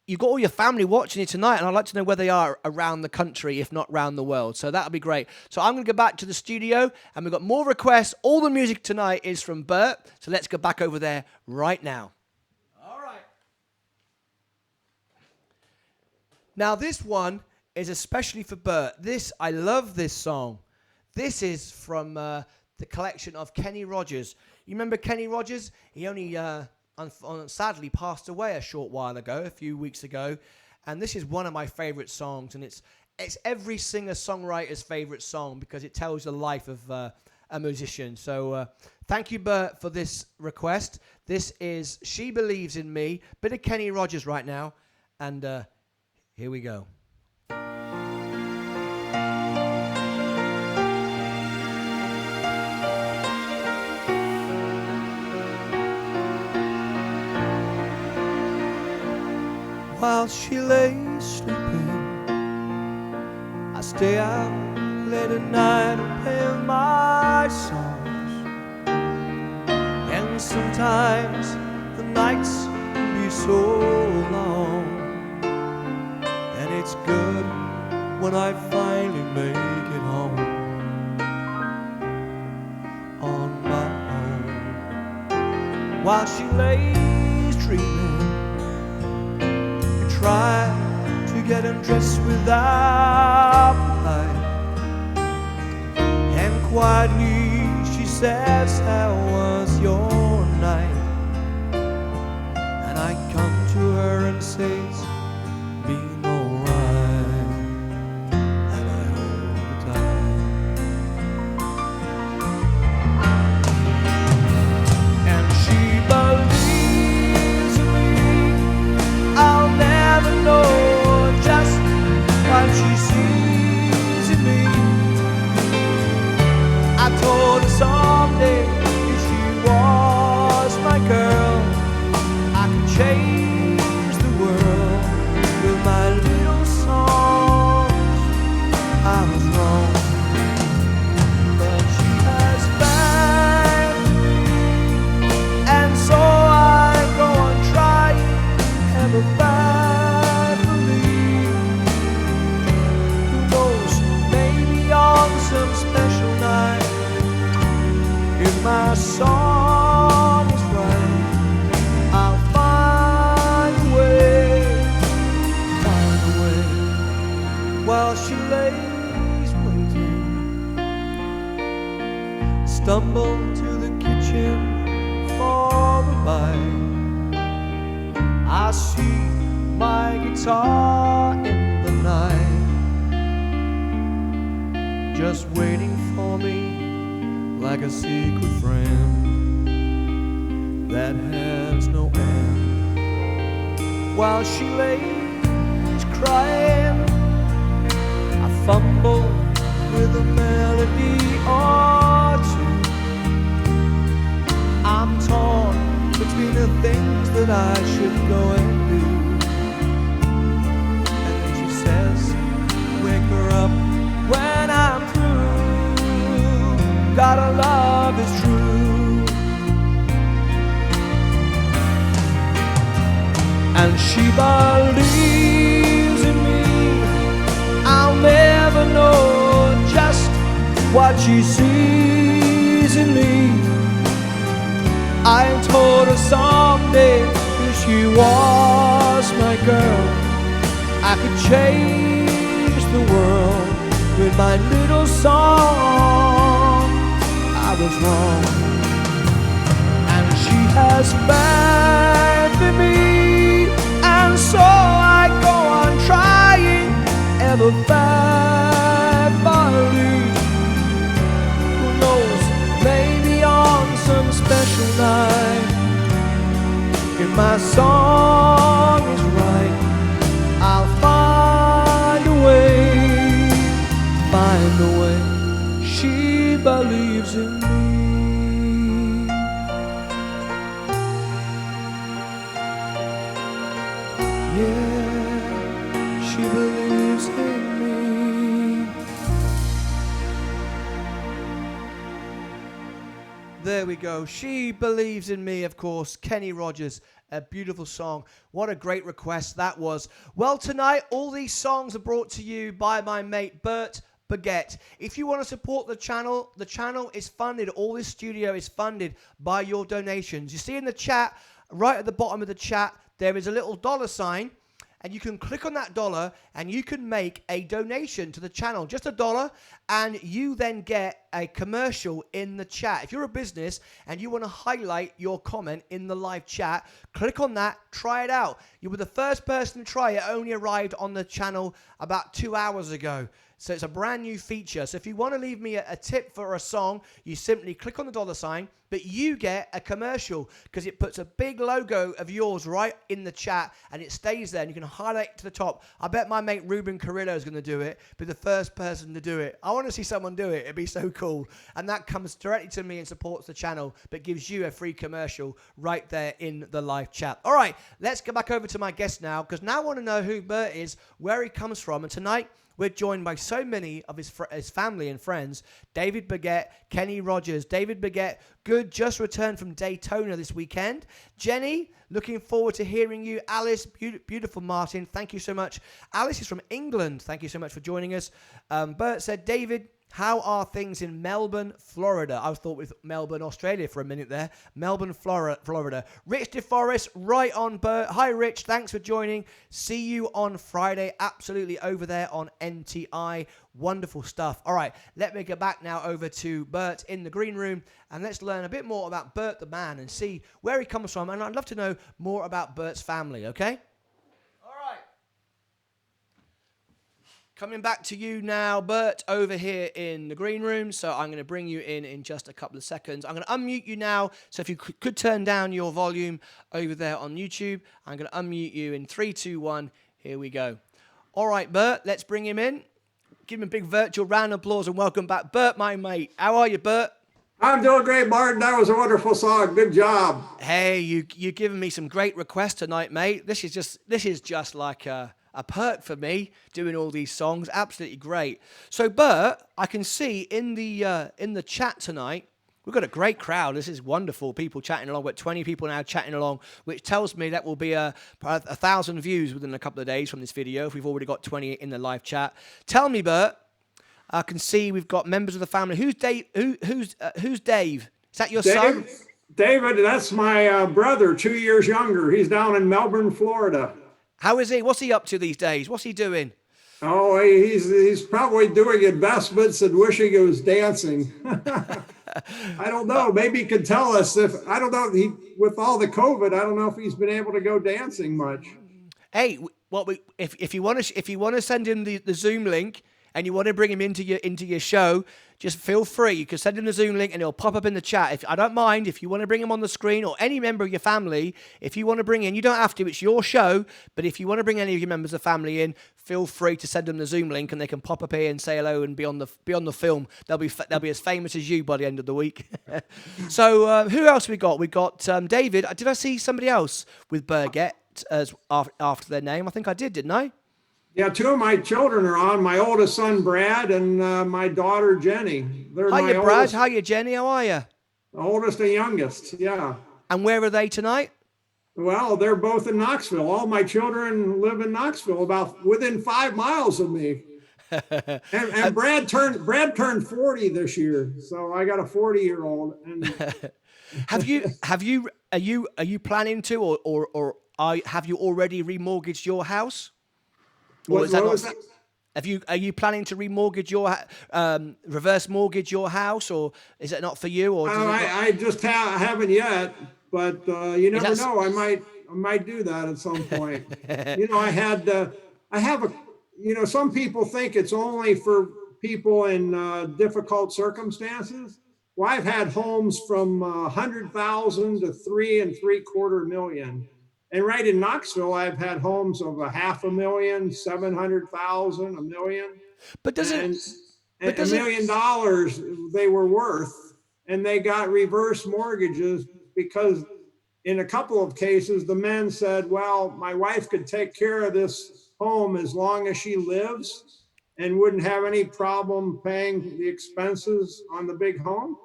you've got all your family watching you tonight, and I'd like to know where they are around the country, if not around the world. So that'll be great. So I'm going to go back to the studio, and we've got more requests. All the music tonight is from Bert, so let's go back over there right now. All right. Now, this one is especially for Bert. I love this song. This is from the collection of Kenny Rogers. You remember Kenny Rogers? He only sadly passed away a short while ago, a few weeks ago. And this is one of my favorite songs. And it's every singer-songwriter's favorite song because it tells the life of a musician. So thank you, Bert, for this request. This is She Believes in Me. Bit of Kenny Rogers right now. And here we go. While she lays sleeping, I stay out late at night and play my songs. And sometimes the nights can be so long, and it's good when I finally make it home on my own. While she lays dreaming, try to get undressed without light, and quietly she says, how was your night? And I come to her and say, it's been alright, and I hold her tight. And she believes in me. I'll never know just what she sees in me. I told her someday if she was my girl, I could change the world with my little songs. I was wrong, but she has found me, and so I go on trying, ever find for me. Who knows, maybe on some special night, if my song is right, I'll find a way, while she lays waiting. Stumble to the kitchen for a bite. I see my guitar in the night, just waiting for me like a secret friend that has no end. While she lays crying, I fumble with a melody or two. I'm torn between the things that I should go and do. our love is true. And she believes in me. I'll never know just what she sees in me. I told her someday if she was my girl, I could change the world with my little song. I was wrong, and she has faith in me, and so I go on trying ever faithfully. Who knows, maybe on some special night, if my song is right, I'll find a way, find a way. She believes in me. Yeah, she believes in me. There we go. She believes in me, of course. Kenny Rogers. A beautiful song. What a great request that was. Well, tonight, all these songs are brought to you by my mate, Bert Burgett. If you want to support the channel is funded. All this studio is funded by your donations. You see in the chat, right at the bottom of the chat, there is a little $sign. And you can click on that dollar and you can make a donation to the channel, just $1, and you then get a commercial in the chat. If you're a business and you want to highlight your comment in the live chat, click on that, try it out. You were the first person to try it, only arrived on the channel about 2 hours ago. So it's a brand new feature. So if you want to leave me a tip for a song, you simply click on the $sign, but you get a commercial because it puts a big logo of yours right in the chat and it stays there and you can highlight it to the top. I bet my mate Ruben Carrillo is going to do it, be the first person to do it. I want to see someone do it. It'd be so cool. And that comes directly to me and supports the channel, but gives you a free commercial right there in the live chat. All right, let's go back over to my guest now, because now I want to know who Bert is, where he comes from, and tonight we're joined by so many of his family and friends. David Burgett, Kenny Rogers. David Burgett, good, just returned from Daytona this weekend. Jenny, looking forward to hearing you. Alice, beautiful Martyn, thank you so much. Alice is from England. Thank you so much for joining us. Bert said, David, how are things in Melbourne, Florida? I thought with Melbourne, Australia for a minute there. Melbourne, Florida. Rich DeForest, right on, Bert. Hi, Rich. Thanks for joining. See you on Friday. Absolutely over there on NTI. Wonderful stuff. All right, let me go back now over to Bert in the green room, and let's learn a bit more about Bert the man and see where he comes from. And I'd love to know more about Bert's family, okay? Coming back to you now, Bert, over here in the green room. So I'm going to bring you in just a couple of seconds. I'm going to unmute you now. So if you could turn down your volume over there on YouTube, I'm going to unmute you in 3, 2, 1. Here we go. All right, Bert, let's bring him in. Give him a big virtual round of applause and welcome back. Bert, my mate. How are you, Bert? I'm doing great, Martyn. That was a wonderful song. Good job. Hey, you've given me some great requests tonight, mate. This is just like a perk for me, doing all these songs. Absolutely great. So, Bert, I can see in the chat tonight, we've got a great crowd. This is wonderful. People chatting along. We've got 20 people now chatting along, which tells me that will be 1,000 views within a couple of days from this video if we've already got 20 in the live chat. Tell me, Bert, I can see we've got members of the family. Who's Dave? Who's Dave? Is that your son? David, that's my brother, 2 years younger. He's down in Melbourne, Florida. How is he? What's he up to these days? What's he doing? Oh, he's probably doing investments and wishing he was dancing. I don't know. Maybe he could tell us I don't know. With all the COVID, I don't know if he's been able to go dancing much. Hey, if you want to send him the Zoom link and you want to bring him into your show, just feel free. You can send him the Zoom link and it'll pop up in the chat. I don't mind if you want to bring him on the screen, or any member of your family, if you want to bring in, you don't have to, it's your show, but if you want to bring any of your members of family in, feel free to send them the Zoom link and they can pop up here and say hello and be on the film. They'll be as famous as you by the end of the week. So who else we got? We got David. Did I see somebody else with Burgett as after their name? I think I did, didn't I? Yeah, 2 of my children are on. My oldest son, Brad, and my daughter, Jenny. They're my Hiya, Brad. oldest, Hiya, Jenny. How are you? oldest and youngest. Yeah. And where are they tonight? Well, they're both in Knoxville. All my children live in Knoxville, about within 5 miles of me. And Brad turned 40 this year, so I got a 40-year-old. And are you planning to, have you already remortgaged your house? Or what was that? Are you planning to remortgage your reverse mortgage your house, or is it not for you? Or I just haven't yet, but you never know. I might do that at some point. I have a. Some people think it's only for people in difficult circumstances. Well, I've had homes from 100,000 to 3.75 million. And right in Knoxville, I've had homes of 500,000, 700,000, a million. But does it? And $1 million they were worth, and they got reverse mortgages because in a couple of cases, the men said, well, my wife could take care of this home as long as she lives and wouldn't have any problem paying the expenses on the big home.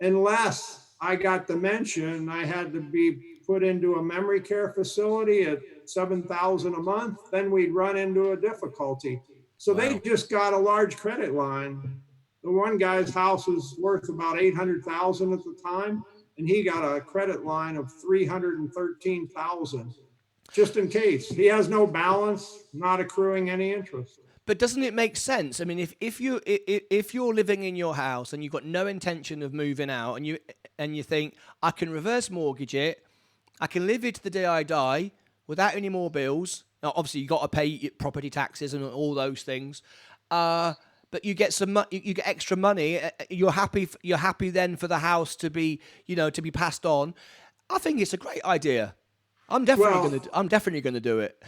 Unless I got dementia and I had to be put into a memory care facility at $7,000 a month, then we'd run into a difficulty. So They just got a large credit line. The one guy's house was worth about 800,000 at the time, and he got a credit line of 313,000, just in case. He has no balance, not accruing any interest. But doesn't it make sense? I mean, if you're living in your house and you've got no intention of moving out, and you think I can reverse mortgage it, I can live it to the day I die without any more bills. Now, obviously, you got to pay property taxes and all those things, but you get you get extra money. You're happy then for the house to be passed on. I think it's a great idea. I'm definitely gonna do it.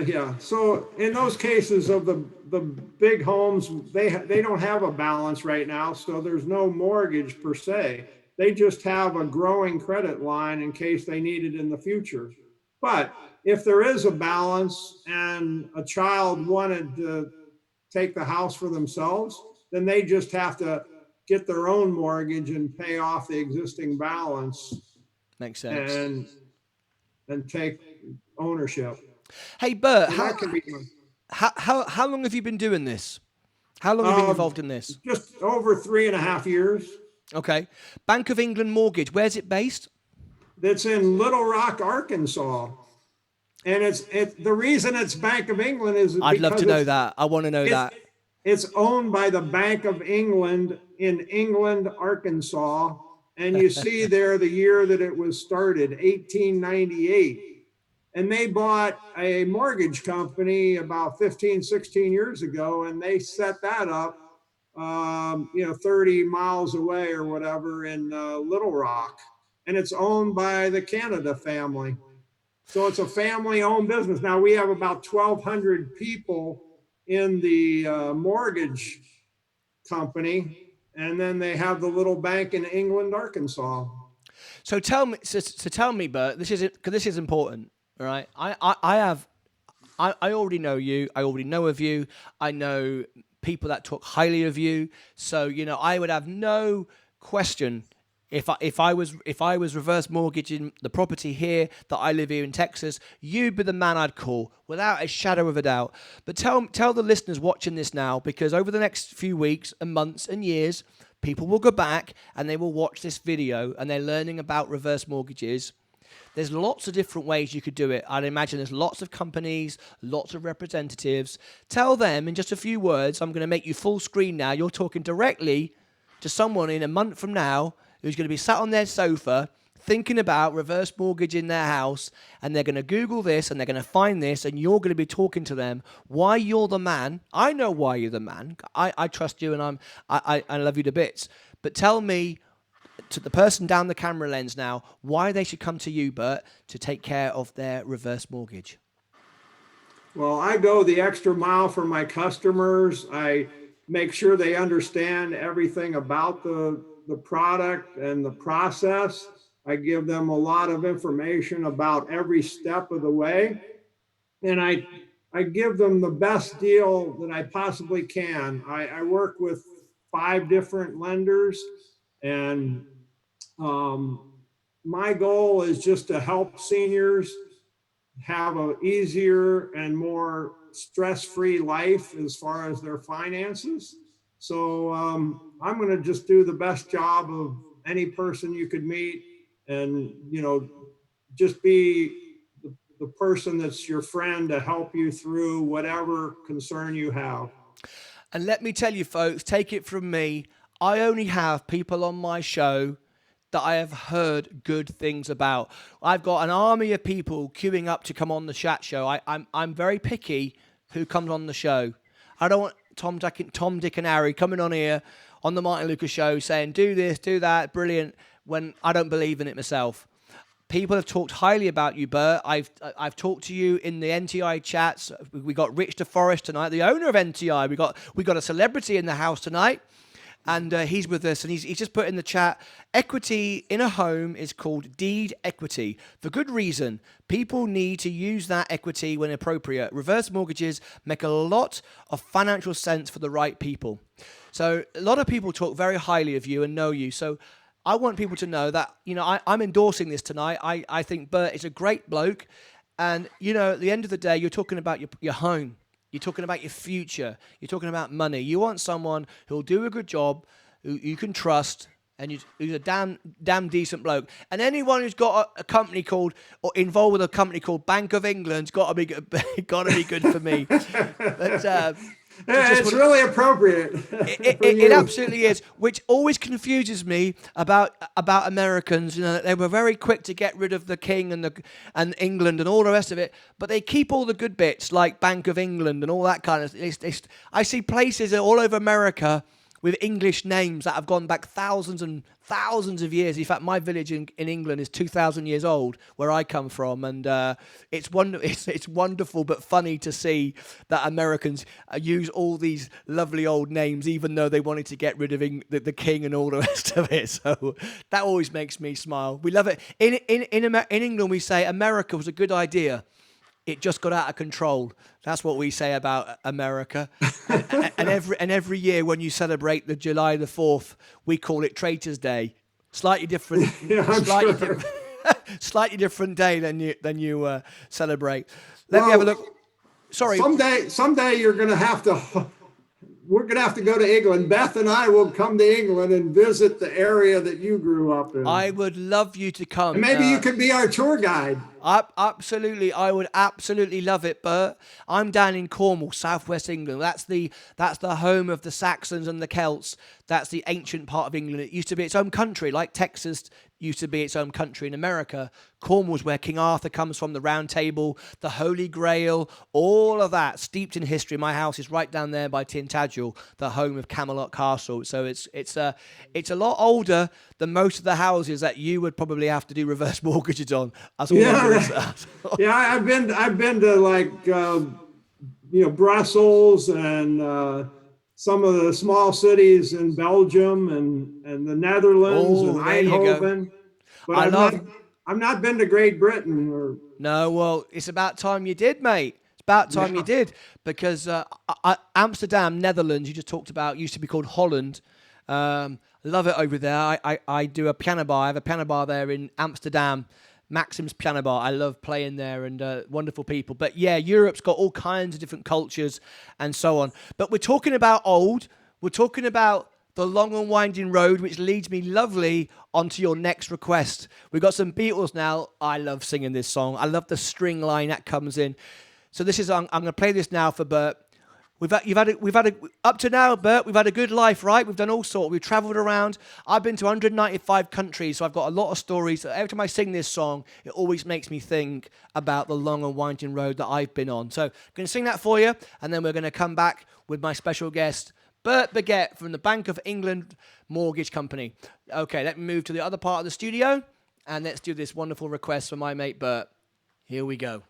Yeah. So in those cases of the big homes, they don't have a balance right now, so there's no mortgage per se. They just have a growing credit line in case they need it in the future. But if there is a balance and a child wanted to take the house for themselves, then they just have to get their own mortgage and pay off the existing balance. Makes sense. And take ownership. Hey, Bert, how long have you been doing this? How long have you been involved in this? Just over 3.5 years. Okay. Bank of England Mortgage, where's it based? That's in Little Rock, Arkansas. And it's the reason it's Bank of England is I'd love to know that. I want to know that. It's owned by the Bank of England in England, Arkansas. And you see there the year that it was started, 1898. And they bought a mortgage company about 15, 16 years ago, and they set that up, 30 miles away or whatever in Little Rock. And it's owned by the Canada family. So it's a family-owned business. Now we have about 1,200 people in the mortgage company, and then they have the little bank in England, Arkansas. So tell me, Bert, this is important. All right, I already know you. I already know of you. I know people that talk highly of you. So I would have no question if I was reverse mortgaging the property here that I live here in Texas. You'd be the man I'd call without a shadow of a doubt. But tell the listeners watching this now, because over the next few weeks and months and years, people will go back and they will watch this video and they're learning about reverse mortgages. There's lots of different ways you could do it. I'd imagine there's lots of companies, lots of representatives. Tell them in just a few words, I'm going to make you full screen now. You're talking directly to someone in a month from now who's going to be sat on their sofa thinking about reverse mortgaging their house, and they're going to Google this and they're going to find this, and you're going to be talking to them why you're the man. I know why you're the man. I trust you, and I love you to bits. But tell me, to the person down the camera lens now, why they should come to you, Bert, to take care of their reverse mortgage. Well, I go the extra mile for my customers. I make sure they understand everything about the product and the process. I give them a lot of information about every step of the way. And I give them the best deal that I possibly can. I work with 5 different lenders. And my goal is just to help seniors have an easier and more stress-free life as far as their finances. So I'm going to just do the best job of any person you could meet, and just be the person that's your friend to help you through whatever concern you have. And let me tell you, folks, take it from me, I only have people on my show that I have heard good things about. I've got an army of people queuing up to come on the chat show. I'm very picky who comes on the show. I don't want Tom, Dick, and Harry coming on here on the Martyn Lucas show saying, do this, do that, brilliant, when I don't believe in it myself. People have talked highly about you, Bert. I've talked to you in the NTI chats. We got Rich DeForest tonight, the owner of NTI. We got a celebrity in the house tonight, and he's with us. And he's just put in the chat, equity in a home is called deed equity for good reason. People need to use that equity when appropriate. Reverse mortgages make a lot of financial sense for the right people. So a lot of people talk very highly of you and know you. So I want people to know that, I'm endorsing this tonight. I think Bert is a great bloke. And, at the end of the day, you're talking about your home. You're talking about your future. You're talking about money. You want someone who'll do a good job, who you can trust, and who's a damn decent bloke. And anyone who's got a company called, or involved with a company called Bank of England's got to be good for me. But it's really appropriate. It absolutely is, which always confuses me about Americans. They were very quick to get rid of the king and England and all the rest of it, but they keep all the good bits like Bank of England and all that kind of. I see places all over America with English names that have gone back thousands and thousands of years. In fact, my village in England is 2,000 years old, where I come from, and it's wonderful but funny to see that Americans use all these lovely old names, even though they wanted to get rid of the king and all the rest of it. So that always makes me smile. We love it. In England, we say America was a good idea. It just got out of control. That's what we say about America. and every year when you celebrate the July the 4th, we call it Traitors' Day. Slightly different. Slightly different day than you celebrate. Let me have a look. Sorry. Someday you're going to have to. We're going to have to go to England. Beth and I will come to England and visit the area that you grew up in. I would love you to come. And maybe you could be our tour guide. Absolutely. I would absolutely love it, Bert. I'm down in Cornwall, southwest England. That's the home of the Saxons and the Celts. That's the ancient part of England. It used to be its own country, like Texas used to be its own country in America. Cornwall's where King Arthur comes from, the Round Table, the Holy Grail, all of that steeped in history. My house is right down there by Tintagel, the home of Camelot Castle. So it's a lot older than most of the houses that you would probably have to do reverse mortgages on. Yeah, I've been to like Brussels and some of the small cities in Belgium and the Netherlands and Eindhoven. But I've not been to Great Britain. No, well, it's about time you did, mate. It's about time you did, because Amsterdam, Netherlands, you just talked about, used to be called Holland. Love it over there. I do a piano bar. I have a piano bar there in Amsterdam, Maxim's Piano Bar. I love playing there, and wonderful people. But yeah, Europe's got all kinds of different cultures and so on. But we're talking about old. We're talking about the long and winding road, which leads me lovely onto your next request. We've got some Beatles now. I love singing this song. I love the string line that comes in. So this is, I'm going to play this now for Bert. Up to now, Bert, we've had a good life, right? We've done all sorts. We've travelled around. I've been to 195 countries, so I've got a lot of stories. Every time I sing this song, it always makes me think about the long and winding road that I've been on. So I'm going to sing that for you, and then we're going to come back with my special guest, Bert Burgett from the Bank of England Mortgage Company. Okay, let me move to the other part of the studio, and let's do this wonderful request for my mate Bert. Here we go.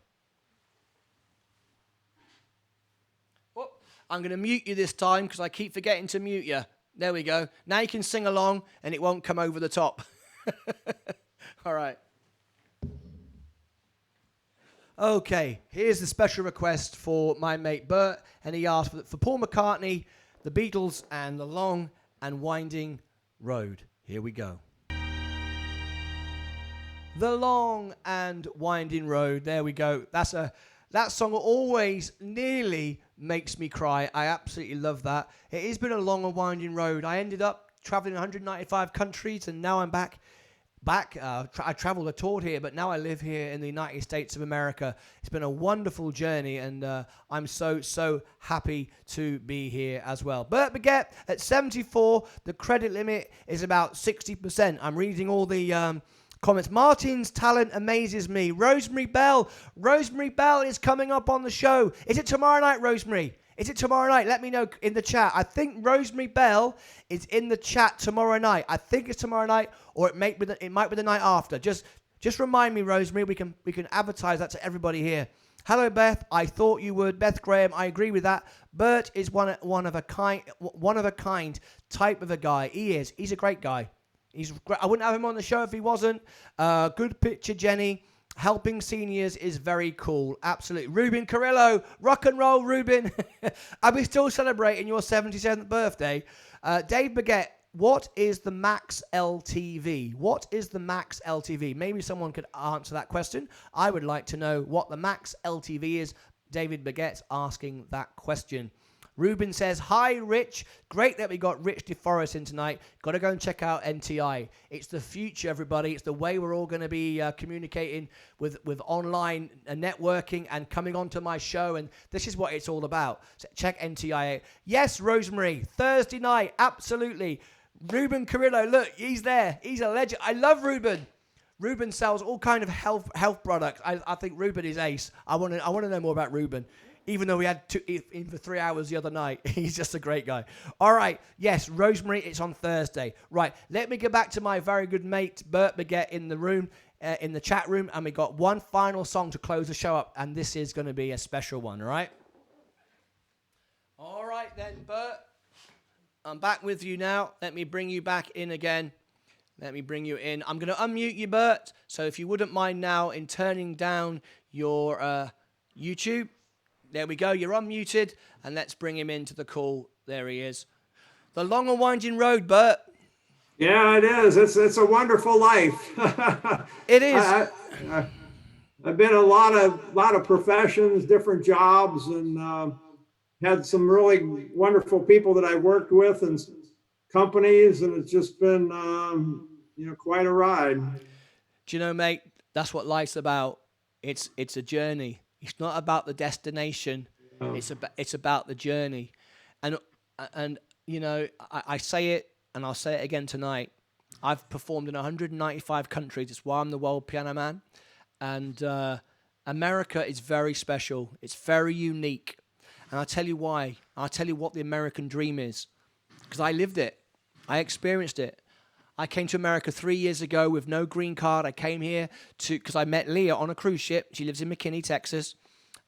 I'm going to mute you this time because I keep forgetting to mute you. There we go. Now you can sing along and it won't come over the top. All right. Okay, here's the special request for my mate Bert, and he asked for Paul McCartney, the Beatles, and the long and winding road. Here we go. The long and winding road. There we go. That song always nearly makes me cry. I absolutely love that. It has been a long and winding road. I ended up traveling 195 countries, and now I'm back. I traveled a tour here, but now I live here in the United States of America. It's been a wonderful journey, and I'm so happy to be here as well. Bert Burgett at 74. The credit limit is about 60%. I'm reading all the comments. Martyn's talent amazes me. Rosemary Bell is coming up on the show. Is it tomorrow night, Rosemary? Is it tomorrow night? Let me know in the chat. I think Rosemary Bell is in the chat tomorrow night. I think it's tomorrow night, or it might be the night after. Just remind me, Rosemary. We can advertise that to everybody here. Hello, Beth. I thought you would. Beth Graham. I agree with that. Bert is one of a kind type of a guy. He is. He's a great guy. He's great. I wouldn't have him on the show if he wasn't. Good picture, Jenny. Helping seniors is very cool. Absolutely. Ruben Carrillo. Rock and roll, Ruben. Are we still celebrating your 77th birthday? Dave Burgett. What is the max LTV? What is the max LTV? Maybe someone could answer that question. I would like to know what the max LTV is. David Burgett's asking that question. Ruben says, hi, Rich. Great that we got Rich DeForest in tonight. Got to go and check out NTI. It's the future, everybody. It's the way we're all going to be communicating with online networking and coming onto my show. And this is what it's all about. So check NTI out. Yes, Rosemary. Thursday night. Absolutely. Ruben Carrillo. Look, he's there. He's a legend. I love Ruben. Ruben sells all kind of health products. I think Ruben is ace. I want to know more about Ruben. Even though we had in for 3 hours the other night. He's just a great guy. All right. Yes, Rosemary, it's on Thursday. Right. Let me get back to my very good mate, Bert Burgett, in the room, in the chat room. And we got one final song to close the show up. And this is going to be a special one. All right. All right then, Bert. I'm back with you now. Let me bring you back in again. Let me bring you in. I'm going to unmute you, Bert. So if you wouldn't mind now in turning down your YouTube. There we go. You're unmuted. And let's bring him into the call. There he is. The long and winding road, Bert. Yeah, it is. It's a wonderful life. It is. I've been in a lot of professions, different jobs, and had some really wonderful people that I worked with and companies, and it's just been quite a ride. Do you know, mate? That's what life's about. It's a journey. It's not about the destination. Oh. It's about the journey, and I say it, and I'll say it again tonight. I've performed in 195 countries. It's why I'm the world piano man, and America is very special. It's very unique, and I'll tell you why. I'll tell you what the American dream is, because I lived it. I experienced it. I came to America 3 years ago with no green card. I came here because I met Leah on a cruise ship. She lives in McKinney, Texas.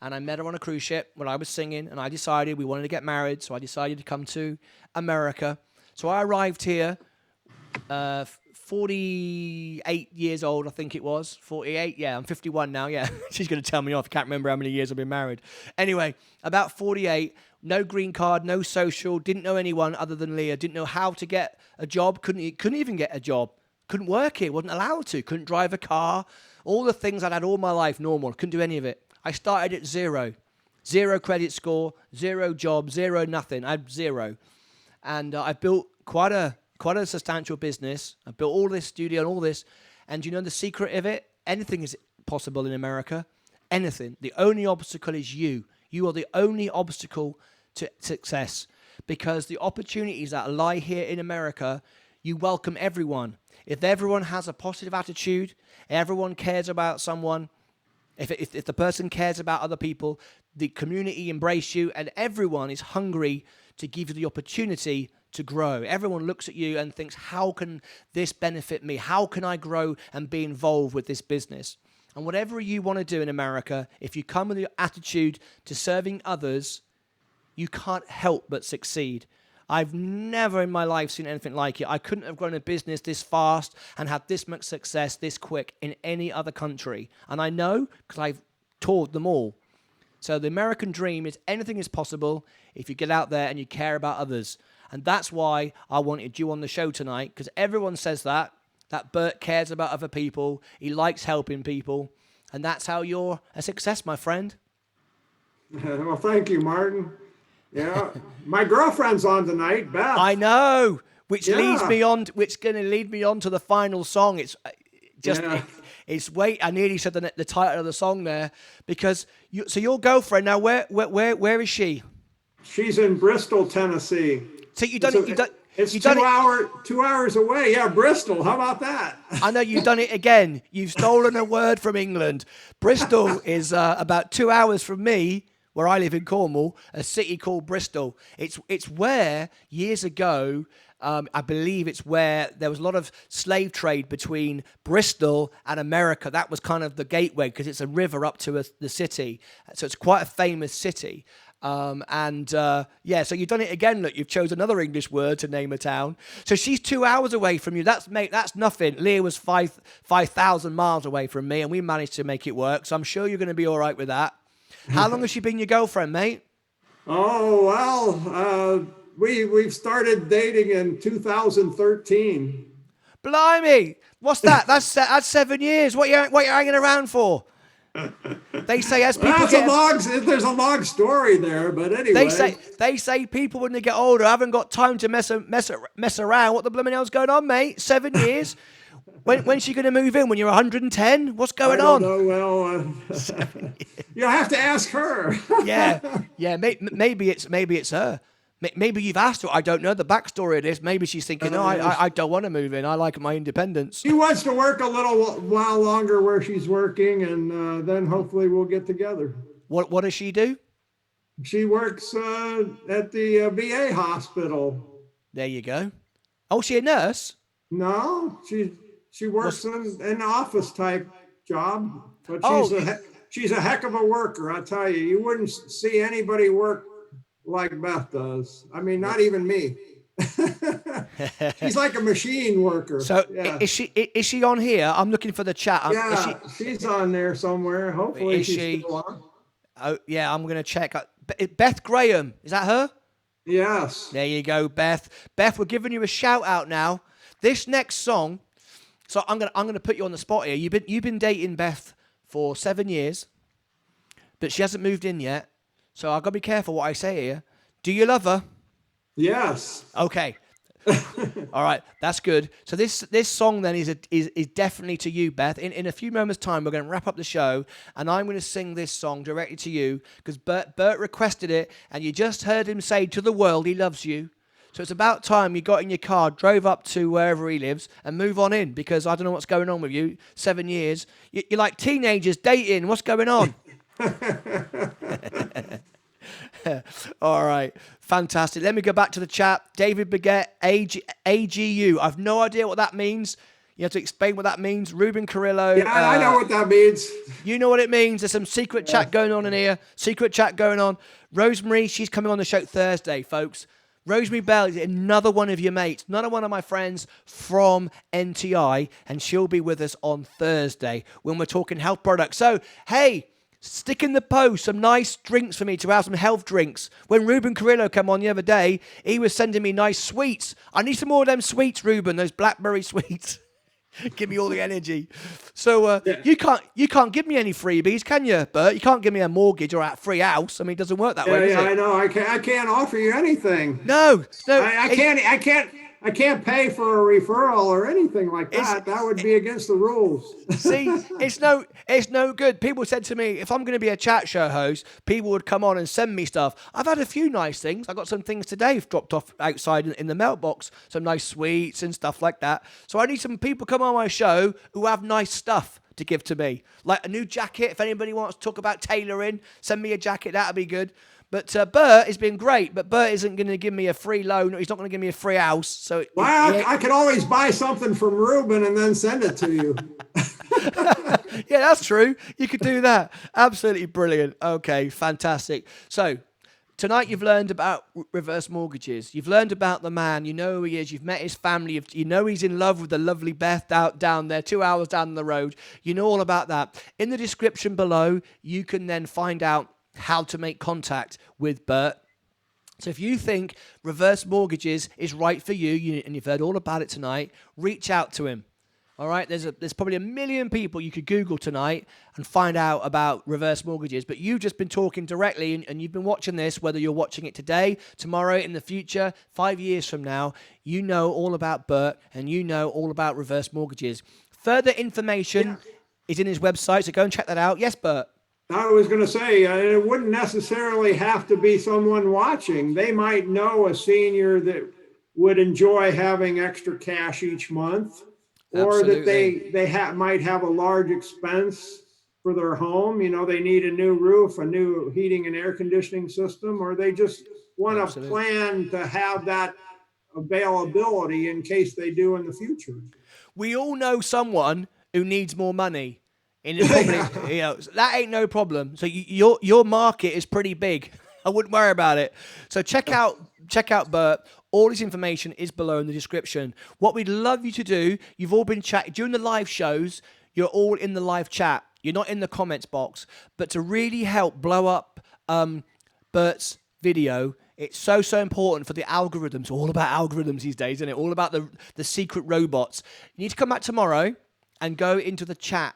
And I met her on a cruise ship when I was singing. And I decided we wanted to get married. So I decided to come to America. So I arrived here 48 years old, I think it was. 48? Yeah, I'm 51 now. Yeah, she's going to tell me off. I can't remember how many years I've been married. Anyway, about 48. No green card, no social, didn't know anyone other than Leah, didn't know how to get a job, couldn't even get a job, couldn't work here, wasn't allowed to, couldn't drive a car, all the things I'd had all my life normal, couldn't do any of it. I started at zero credit score, zero job, zero nothing, I had zero. And I built quite a substantial business. I built all this studio and all this, and you know the secret of it? Anything is possible in America, anything. The only obstacle is you. You are the only obstacle to success, because the opportunities that lie here in America, you welcome everyone. If everyone has a positive attitude, everyone cares about someone, if the person cares about other people, the community embrace you, and everyone is hungry to give you the opportunity to grow. Everyone looks at you and thinks, how can this benefit me? How can I grow and be involved with this business? And whatever you want to do in America, if you come with your attitude to serving others, you can't help but succeed. I've never in my life seen anything like it. I couldn't have grown a business this fast and had this much success this quick in any other country. And I know because I've toured them all. So the American dream is anything is possible if you get out there and you care about others. And that's why I wanted you on the show tonight, because everyone says that Bert cares about other people. He likes helping people. And that's how you're a success, my friend. Well, thank you, Martyn. Yeah, my girlfriend's on tonight, Beth. I know, which going to lead me on to the final song. It's just, it's wait. I nearly said the title of the song there, because so your girlfriend now, where is she? She's in Bristol, Tennessee. So you done it. It's 2 hours away. Yeah, Bristol. How about that? I know you've done it again. You've stolen a word from England. Bristol is about 2 hours from me, where I live in Cornwall, a city called Bristol. It's where years ago, I believe it's where there was a lot of slave trade between Bristol and America. That was kind of the gateway, because it's a river up to the city. So it's quite a famous city. So you've done it again. Look, you've chosen another English word to name a town. So she's 2 hours away from you. That's nothing. Leah was 5,000 miles away from me, and we managed to make it work. So I'm sure you're going to be all right with that. How long has she been your girlfriend, mate? Oh, well, we've started dating in 2013. Blimey, what's that? That's 7 years. What you hanging around for? They say as people there's a long story there, but anyway. They say people when they get older haven't got time to mess around. What the blooming hell's going on, mate? 7 years. When's she going to move in? When you're 110? What's going on? I don't know. Well, you'll have to ask her. yeah. Maybe it's her. Maybe you've asked her. I don't know the backstory of this. Maybe she's thinking, I don't want to move in. I like my independence. She wants to work a little while longer where she's working, and then hopefully we'll get together. What does she do? She works at the VA hospital. There you go. Oh, she a nurse? No, she works in an office type job, but she's a heck of a worker. I tell you, you wouldn't see anybody work like Beth does. I mean, not even me. She's like a machine worker. So is she on here? I'm looking for the chat. She's on there somewhere. Hopefully she's still on. Oh yeah, I'm gonna check. Beth Graham, is that her? Yes. There you go, Beth. Beth, we're giving you a shout out now. This next song. So I'm gonna put you on the spot here. You've been dating Beth for 7 years, but she hasn't moved in yet. So I've got to be careful what I say here. Do you love her? Yes. Okay. All right, that's good. So this song then is definitely to you, Beth. In a few moments' time, we're going to wrap up the show, and I'm going to sing this song directly to you, because Bert requested it, and you just heard him say to the world he loves you. So it's about time you got in your car, drove up to wherever he lives, and move on in, because I don't know what's going on with you. 7 years. You're like teenagers dating. What's going on? All right, fantastic. Let me go back to the chat. David Burgett, AGU. I've no idea what that means. You have to explain what that means. Ruben Carrillo. Yeah, I know what that means. You know what it means. There's some secret chat going on in here. Secret chat going on. Rosemary, she's coming on the show Thursday, folks. Rosemary Bell is another one of your mates, another one of my friends from NTI, and she'll be with us on Thursday when we're talking health products. So, hey, stick in the post some nice drinks for me to have some health drinks. When Ruben Carrillo came on the other day, he was sending me nice sweets. I need some more of them sweets, Ruben, those blackberry sweets. Give me all the energy. So you can't give me any freebies, can you, Bert? You can't give me a mortgage or a free house. I mean, it doesn't work that way, does it? I know. I can't offer you anything. No. I can't pay for a referral or anything like that. That would be against the rules. See, it's no good. People said to me, if I'm going to be a chat show host, people would come on and send me stuff. I've had a few nice things. I got some things today dropped off outside in the mailbox, some nice sweets and stuff like that. So I need some people come on my show who have nice stuff to give to me, like a new jacket. If anybody wants to talk about tailoring, send me a jacket. That'd be good. But Bert has been great, but Bert isn't going to give me a free loan. He's not going to give me a free house. So I could always buy something from Ruben and then send it to you. Yeah, that's true. You could do that. Absolutely brilliant. Okay, fantastic. So tonight you've learned about reverse mortgages. You've learned about the man. You know who he is. You've met his family. You know he's in love with the lovely Beth down there, 2 hours down the road. You know all about that. In the description below, you can then find out how to make contact with Bert. So if you think reverse mortgages is right for you, and you've heard all about it tonight, reach out to him. All right, there's probably 1 million people you could Google tonight and find out about reverse mortgages. But you've just been talking directly, and you've been watching this, whether you're watching it today, tomorrow, in the future, 5 years from now, you know all about Bert and you know all about reverse mortgages. Further information is in his website, so go and check that out. Yes, Bert? I was going to say, it wouldn't necessarily have to be someone watching. They might know a senior that would enjoy having extra cash each month. Or Absolutely. that they might have a large expense for their home. You know, they need a new roof, a new heating and air conditioning system, or they just want to plan to have that availability in case they do in the future. We all know someone who needs more money. And it's probably, that ain't no problem. So your market is pretty big. I wouldn't worry about it. So check out Bert. All his information is below in the description. What we'd love you to do, you've all been chatting during the live shows, you're all in the live chat. You're not in the comments box. But to really help blow up Bert's video, it's so important for the algorithms. All about algorithms these days, isn't it? All about the secret robots. You need to come back tomorrow and go into the chat.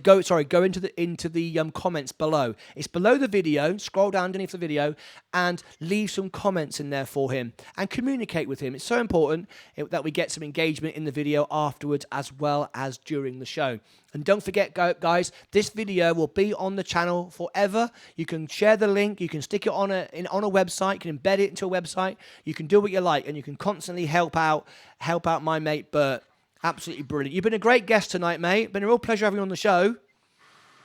Go into the comments below. It's below the video. Scroll down underneath the video and leave some comments in there for him and communicate with him. It's so important that we get some engagement in the video afterwards as well as during the show. And don't forget, guys, this video will be on the channel forever. You can share the link. You can stick it on a website. You can embed it into a website. You can do what you like, and you can constantly help out my mate Bert. Absolutely brilliant. You've been a great guest tonight, mate. Been a real pleasure having you on the show.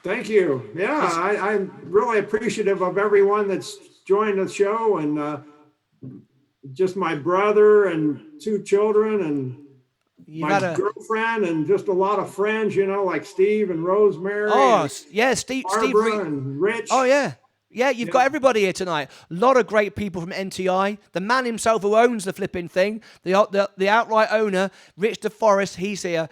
Thank you. Yeah, I'm really appreciative of everyone that's joined the show, and just my brother and 2 children and my girlfriend and just a lot of friends, like Steve and Rosemary. Oh, yeah, Steve and Rich. Oh, yeah. Yeah, you've got everybody here tonight. A lot of great people from NTI. The man himself who owns the flipping thing, the outright owner, Rich DeForest, he's here.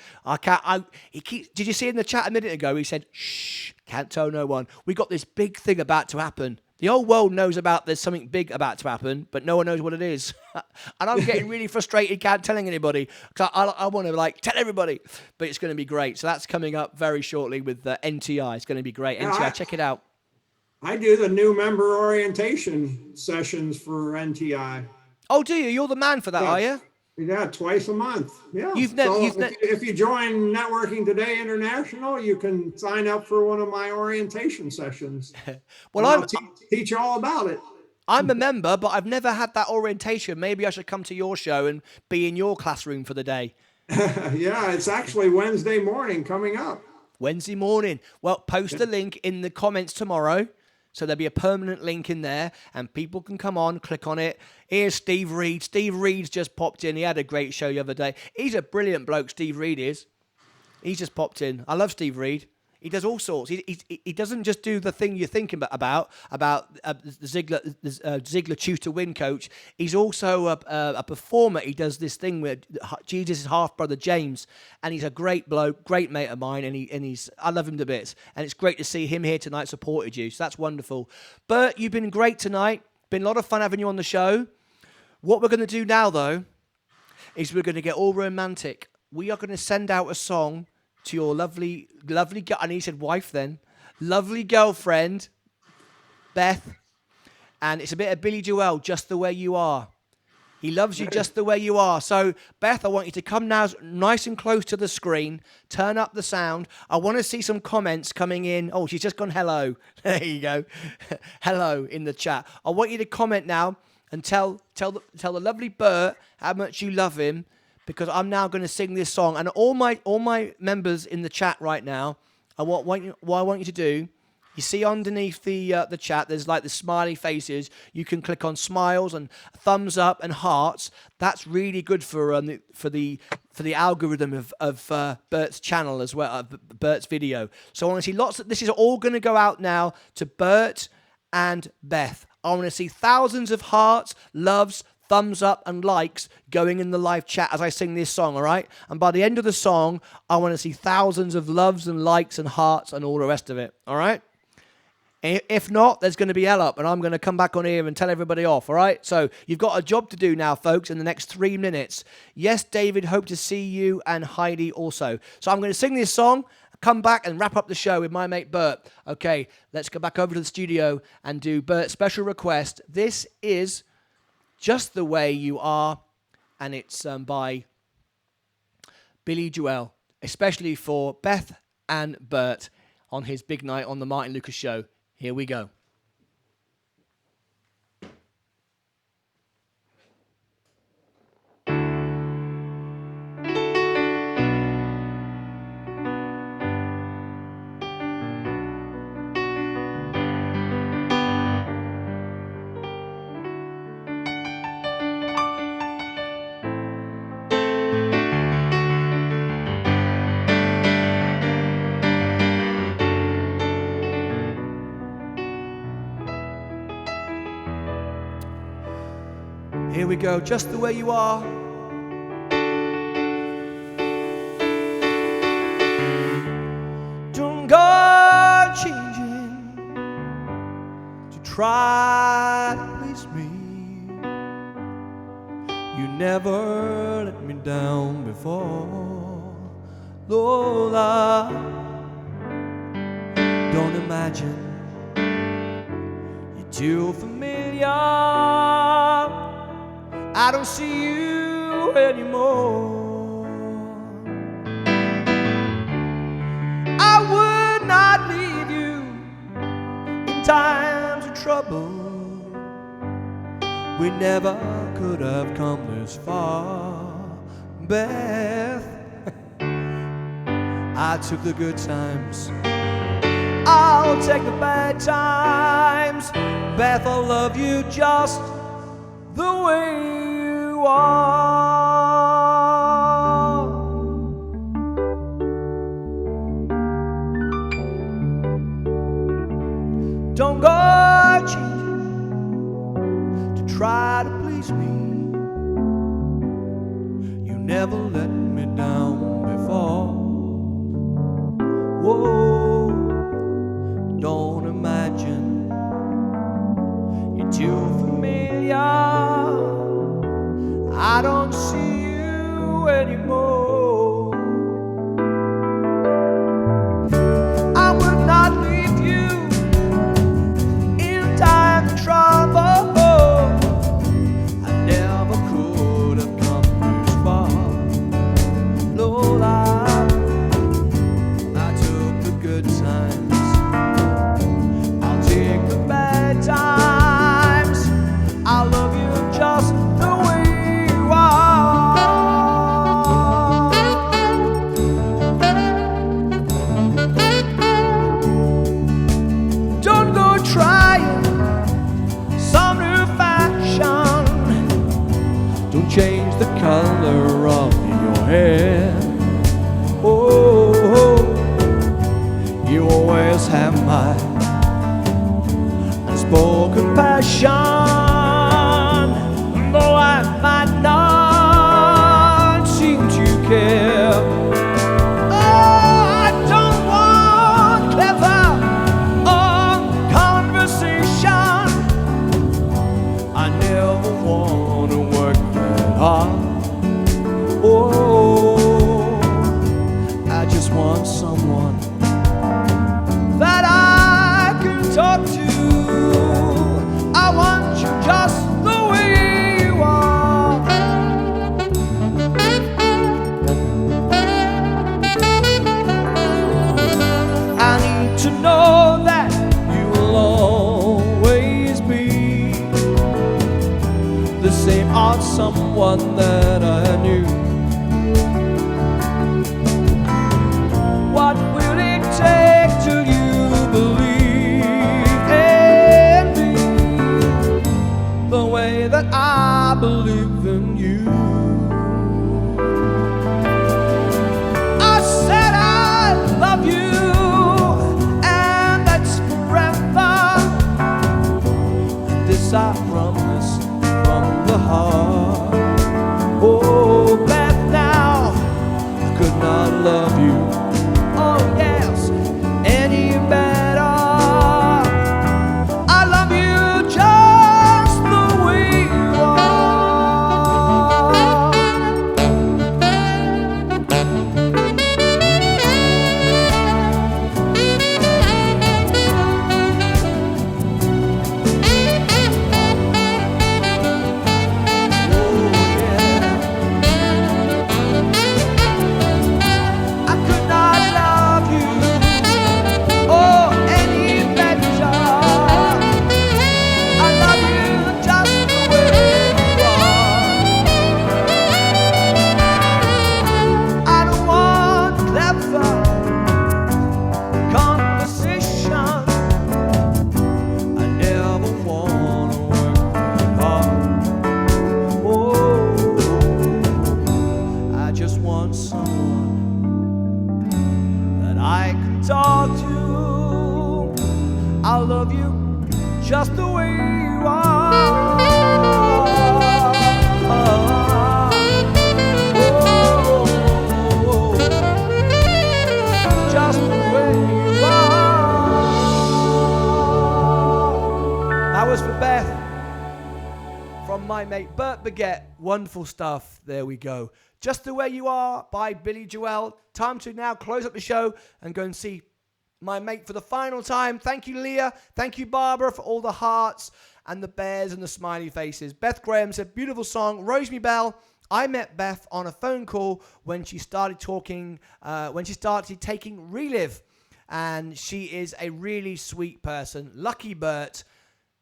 Did you see in the chat a minute ago? He said, "Shh, can't tell no one." We got this big thing about to happen. The whole world knows there's something big about to happen, but no one knows what it is. And I'm getting really frustrated, can't telling anybody, because I want to tell everybody. But it's going to be great. So that's coming up very shortly with NTI. It's going to be great. NTI, check it out. I do the new member orientation sessions for NTI. Oh, do you? You're the man for that, are you? Yeah, twice a month. Yeah. If you join Networking Today International, you can sign up for one of my orientation sessions. Well, I'll teach you all about it. I'm a member, but I've never had that orientation. Maybe I should come to your show and be in your classroom for the day. Yeah, it's actually Wednesday morning coming up. Wednesday morning. Well, post the link in the comments tomorrow. So there'll be a permanent link in there, and people can come on, click on it. Here's Steve Reed. Steve Reed's just popped in. He had a great show the other day. He's a brilliant bloke, Steve Reed is. He's just popped in. I love Steve Reed. He does all sorts. He doesn't just do the thing you're thinking about the Ziegler Choose to Win coach. He's also a performer. He does this thing with Jesus' half brother James, and he's a great bloke, great mate of mine, and he's I love him to bits. And it's great to see him here tonight, supported you. So that's wonderful. Bert, you've been great tonight. Been a lot of fun having you on the show. What we're going to do now, though, is we're going to get all romantic. We are going to send out a song to your lovely girl, and he said wife then, lovely girlfriend, Beth, and it's a bit of Billy Joel, Just the Way You Are. He loves you just the way you are. So, Beth, I want you to come now nice and close to the screen, turn up the sound. I want to see some comments coming in. Oh, she's just gone hello. There you go. Hello in the chat. I want you to comment now and tell the lovely Bert how much you love him, because I'm now going to sing this song. And all my members in the chat right now, what I want you to do, you see underneath the chat, there's like the smiley faces. You can click on smiles and thumbs up and hearts. That's really good for the algorithm of Bert's channel as well, Bert's video. So I want to see this is all going to go out now to Bert and Beth. I want to see thousands of hearts, loves, thumbs up and likes going in the live chat as I sing this song, all right? And by the end of the song, I want to see thousands of loves and likes and hearts and all the rest of it, all right? If not, there's going to be hell up, and I'm going to come back on here and tell everybody off, all right? So you've got a job to do now, folks, in the next 3 minutes. Yes, David, hope to see you, and Heidi also. So I'm going to sing this song, come back and wrap up the show with my mate Bert. Okay, let's go back over to the studio and do Bert's special request. This is Just the Way You Are, and it's by Billy Joel, especially for Beth and Bert on his big night on the Martyn Lucas Show. Here we go. Here we go, just the way you are. Don't go changing to try to please me. You never let me down before, Lola. Don't imagine you're too familiar. I don't see you anymore. I would not leave you in times of trouble. We never could have come this far, Beth. I took the good times, I'll take the bad times. Beth, I love you just the way you are. Don't go changing to try to please me. You never let me down before. Whoa, don't imagine you're too familiar. I don't see you anymore. I would not leave you in time of trouble. I never could have come this far, Lola. I took the good times, I'll take the bad times. I love you just the way. Change the color of your hair. Oh, you always have my unspoken passion. Though I might not seem to care. Oh, I don't want clever conversation. I never want to work hard. Oh, I just want someone that I can talk to. I want you just the way you are. I need to know that you will always be the same as someone that I knew. What will it take till you believe in me the way that I believe in you? I said I love you, and that's forever. And this I promise from the heart. Oh, Beth, now I could not love you, oh yes, any better. Bert Burgett, wonderful stuff. There we go. Just the Way You Are by Billy Joel. Time to now close up the show and go and see my mate for the final time. Thank you, Leah. Thank you, Barbara, for all the hearts and the bears and the smiley faces. Beth Graham said, beautiful song. Rosemary Bell, I met Beth on a phone call when she started taking Relive. And she is a really sweet person. Lucky Bert.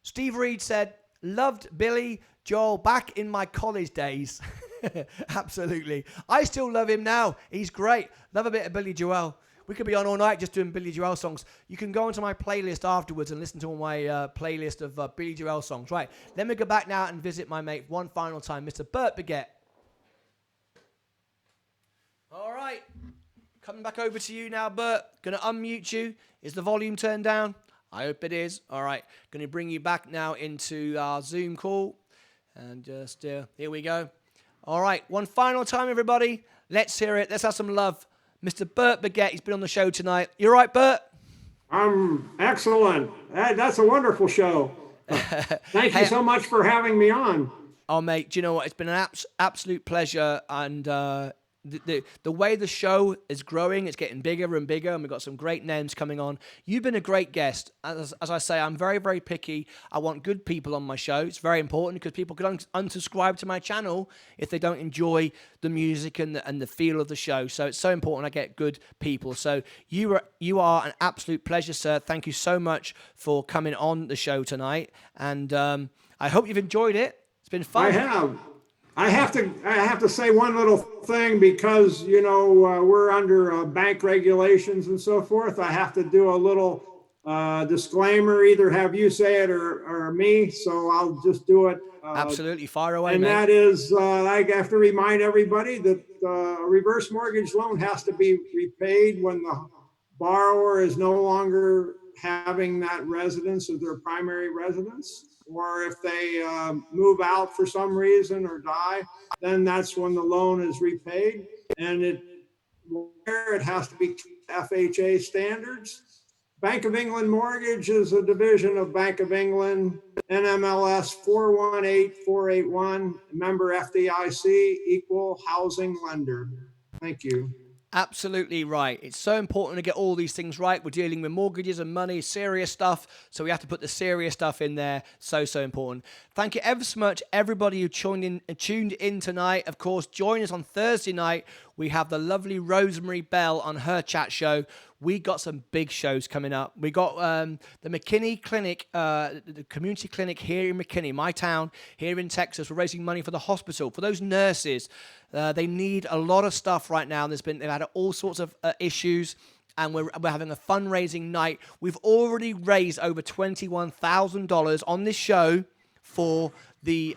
Steve Reed said, loved Billy Joel back in my college days. Absolutely. I still love him now. He's great. Love a bit of Billy Joel. We could be on all night just doing Billy Joel songs. You can go onto my playlist afterwards and listen to my playlist of Billy Joel songs. Right, let me go back now and visit my mate one final time, Mr. Bert Burgett. All right, coming back over to you now, Bert. Going to unmute you. Is the volume turned down? I hope it is. All right, going to bring you back now into our Zoom call. And just, here we go. All right, one final time, everybody. Let's hear it. Let's have some love. Mr. Bert Burgett, he's been on the show tonight. You all right, Bert? I'm excellent. That's a wonderful show. Thank you so much for having me on. Oh, mate, do you know what? It's been an absolute pleasure. And the way the show is growing, it's getting bigger and bigger, and we've got some great names coming on. You've been a great guest. As I say, I'm very, very picky. I want good people on my show. It's very important because people can unsubscribe to my channel if they don't enjoy the music and the feel of the show. So it's so important I get good people. So you are an absolute pleasure, sir. Thank you so much for coming on the show tonight. And I hope you've enjoyed it. It's been fun. I have. I have to say one little thing because, we're under bank regulations and so forth. I have to do a little disclaimer, either have you say it or me. So I'll just do it. Absolutely. Fire away, and mate. That is, I have to remind everybody that a reverse mortgage loan has to be repaid when the borrower is no longer having that residence as their primary residence. Or if they move out for some reason or die, then that's when the loan is repaid. And it has to be FHA standards. Bank of England Mortgage is a division of Bank of England, NMLS 418481, member FDIC, equal housing lender. Thank you. Absolutely right. It's so important to get all these things right. We're dealing with mortgages and money, serious stuff. So we have to put the serious stuff in there. So important. Thank you ever so much, everybody who tuned in tonight. Of course, join us on Thursday night. We have the lovely Rosemary Bell on her chat show. We got some big shows coming up. We got the McKinney Clinic, the community clinic here in McKinney, my town, here in Texas. We're raising money for the hospital, for those nurses. They need a lot of stuff right now. They've had all sorts of issues, and we're having a fundraising night. We've already raised over $21,000 on this show for the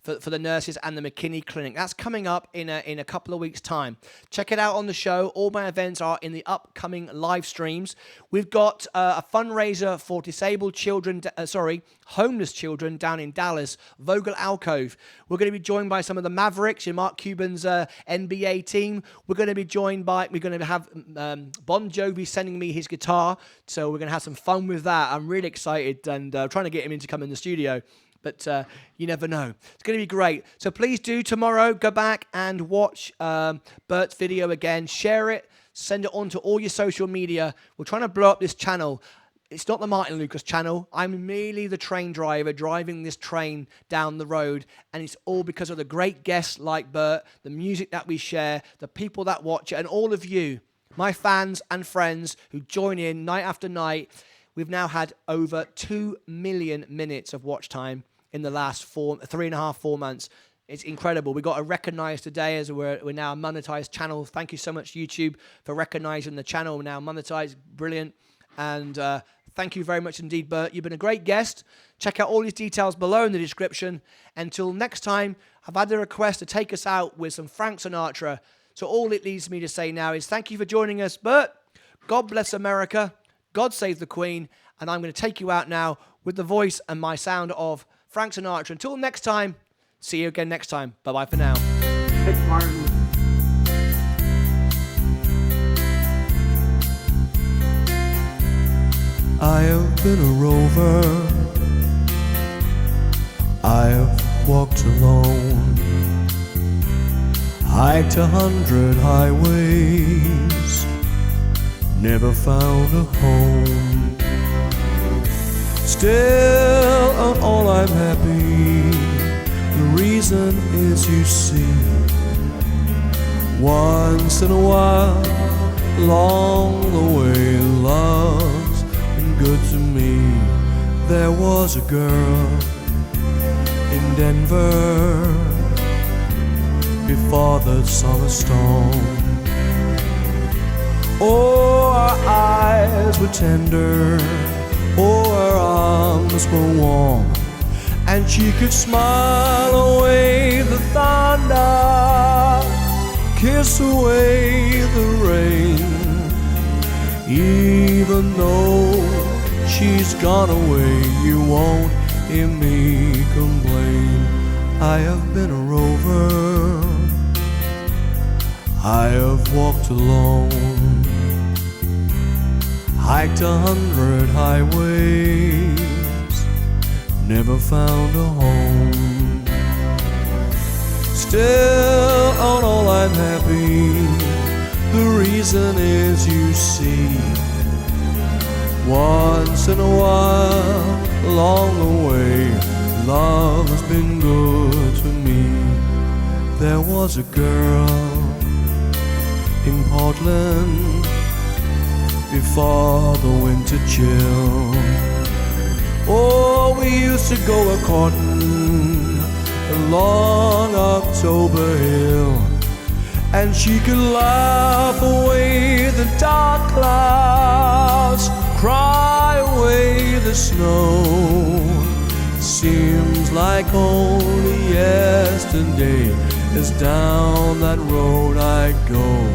for the nurses and the McKinney Clinic. That's coming up in a couple of weeks' time. Check it out on the show. All my events are in the upcoming live streams. We've got a fundraiser for disabled children, homeless children down in Dallas, Vogel Alcove. We're going to be joined by some of the Mavericks, Mark Cuban's NBA team. We're going to have Bon Jovi sending me his guitar, so we're going to have some fun with that. I'm really excited and trying to get him in to come in the studio. But you never know. It's going to be great. So please do tomorrow go back and watch Bert's video again. Share it. Send it on to all your social media. We're trying to blow up this channel. It's not the Martyn Lucas channel. I'm merely the train driver driving this train down the road. And it's all because of the great guests like Bert, the music that we share, the people that watch it, and all of you, my fans and friends who join in night after night. We've now had over 2 million minutes of watch time in the last 3.5-4 months. It's incredible. We got recognized today as we're now a monetized channel. Thank you so much, YouTube, for recognizing the channel. We're now monetized. Brilliant. And thank you very much indeed, Bert. You've been a great guest. Check out all these details below in the description. Until next time, I've had a request to take us out with some Frank Sinatra. So all it leaves me to say now is thank you for joining us, Bert. God bless America. God save the Queen. And I'm going to take you out now with the voice and my sound of Frank Sinatra. Until next time, see you again next time. Bye-bye for now. Thanks, Martyn. I have been a rover. I have walked alone, hiked 100 highways, never found a home. Still, on all I'm happy. The reason is, you see, once in a while, along the way, love's been good to me. There was a girl in Denver before the summer storm. Oh, her eyes were tender, oh, her arms were warm, and she could smile away the thunder, kiss away the rain. Even though she's gone away, you won't hear me complain. I have been a rover, I have walked alone, hiked 100 highways, never found a home. Still, on all I'm happy. The reason is, you see, once in a while, along the way, love has been good to me. There was a girl in Portland before the winter chill. Oh, we used to go a-courting along October Hill, and she could laugh away the dark clouds, cry away the snow. Seems like only yesterday, as down that road I go.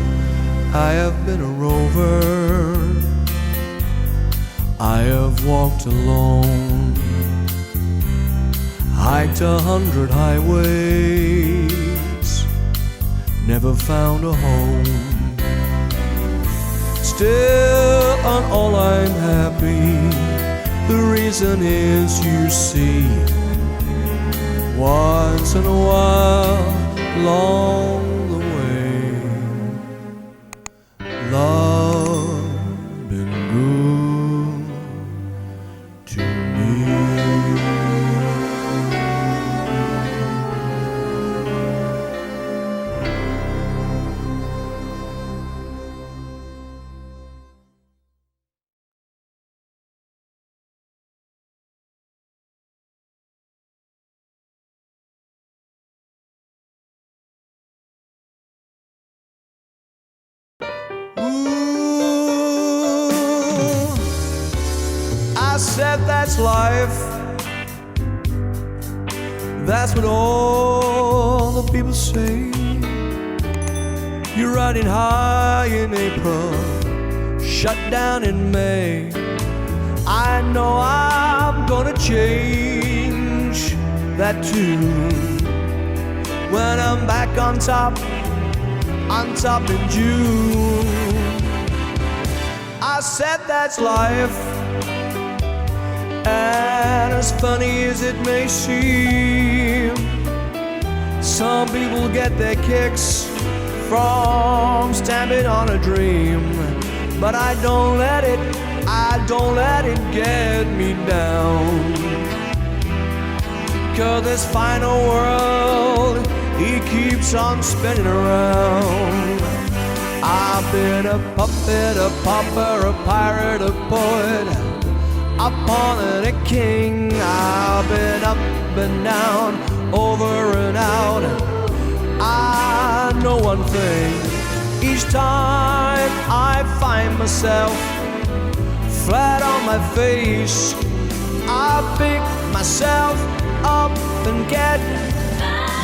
I have been a rover, I have walked alone, hiked 100 highways, never found a home. Still, on all I'm happy. The reason is, you see, once in a while, along the way, love been good to me. I said that's life. That's what all the people say. You're riding high in April, shut down in May. I know I'm gonna change that tune when I'm back on top in June. I said that's life, and as funny as it may seem, some people get their kicks from stamping on a dream. But I don't let it get me down. 'Cause this final world, he keeps on spinning around. I've been a puppet, a pauper, a pirate, a poet, a pawn and a king. I've been up and down, over and out. I know one thing, each time I find myself flat on my face, I pick myself up and get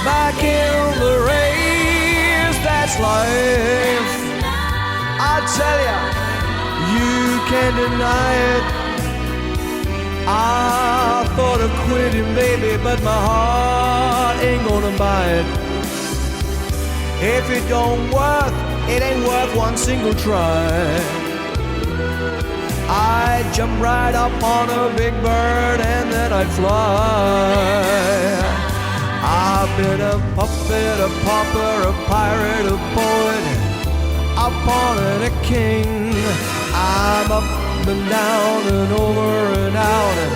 back in the race. That's life, I tell ya, you can't deny it. I thought of quitting, baby, but my heart ain't gonna buy it. If it don't work, it ain't worth one single try. I'd jump right up on a big bird and then I'd fly. I've been a puppet, a pauper, a pirate, a poet, a pawn and a king. I'm up and down and over and out, and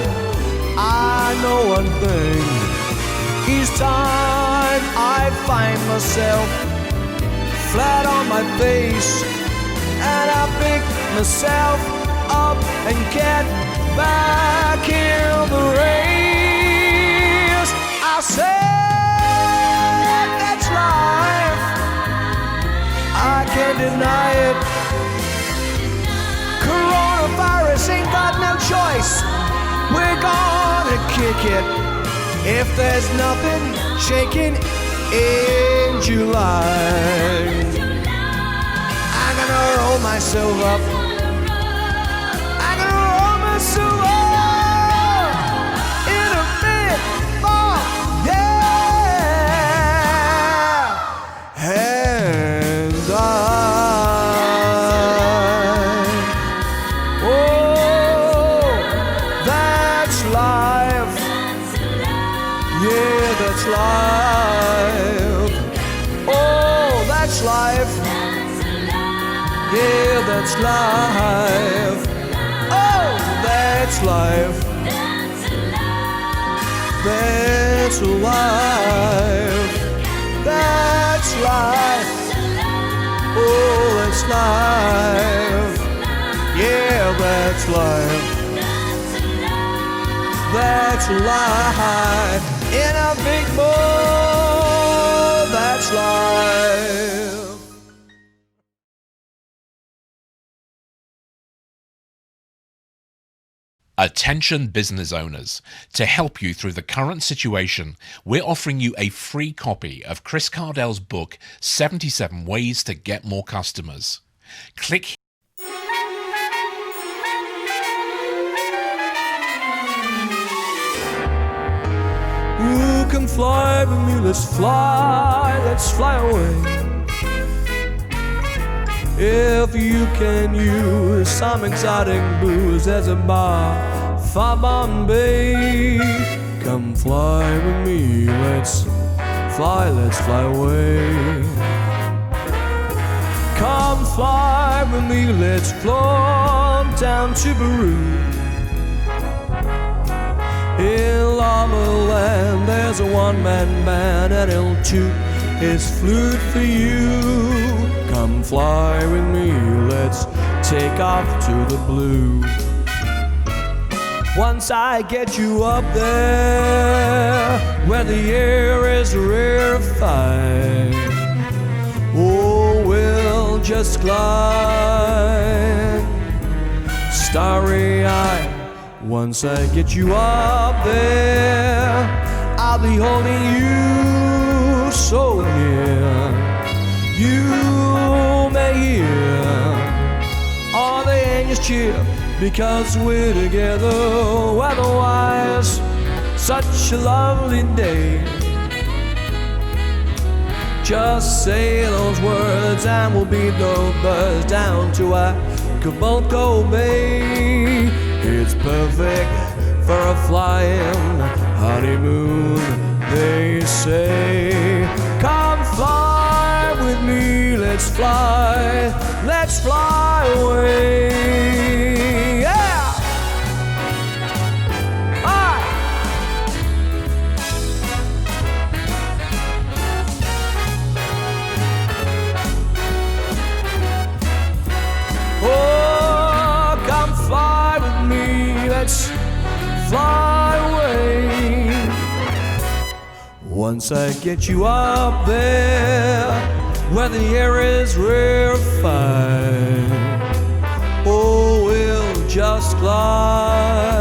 I know one thing. Each time I find myself flat on my face, and I pick myself up and get back in the race. I said that's life, I can't deny it. Coronavirus ain't got no choice, we're gonna kick it. If there's nothing shaking in July, I'm gonna roll myself up, I'm gonna roll myself up in a big ball, yeah. And that's life. Yeah, that's life. Oh, that's life. Yeah, that's life. Oh, that's life. That's life. That's life. Oh, that's life. Yeah, that's life. That's life. In a big bowl, that's life. Attention business owners. To help you through the current situation, we're offering you a free copy of Chris Cardell's book, 77 Ways to Get More Customers. Click You can fly with me, let's fly away. If you can use some exotic booze as a bar for Bombay, come fly with me, let's fly away. Come fly with me, let's float down to Peru. In Llama Land, there's a one-man band, and he'll toot his flute for you. Come fly with me, let's take off to the blue. Once I get you up there, where the air is rarefied, oh, we'll just glide, starry-eyed. Once I get you up there, I'll be holding you so near. You may hear all the angels cheer, because we're together. Otherwise, such a lovely day. Just say those words and we'll beat those birds down to Acapulco Bay. It's perfect for a flying honeymoon, they say. Come fly with me, let's fly away. Yeah! Alright! Oh, come fly with me, let's fly away. Once I get you up there, where the air is rarefied, oh, we'll just glide,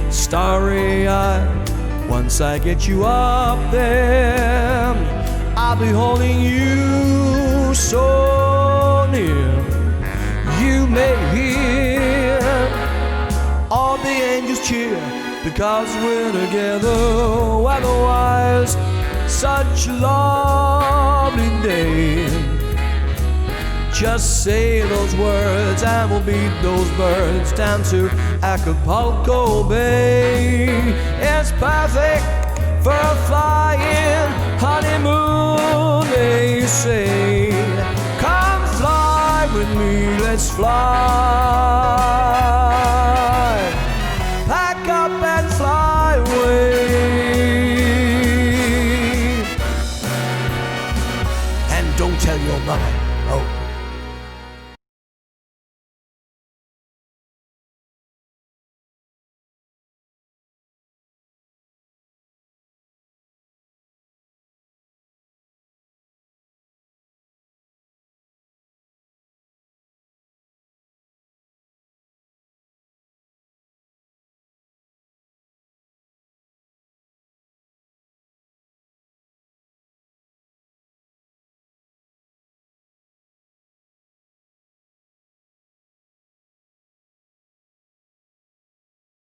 starry-eyed. Once I get you up there, I'll be holding you so near. You may hear all the angels cheer, because we're together. Otherwise, such a lovely day. Just say those words and we'll beat those birds down to Acapulco Bay. It's perfect for a flying honeymoon, they say. Come fly with me, let's fly. Pack up and fly away. And don't tell your mother. Oh.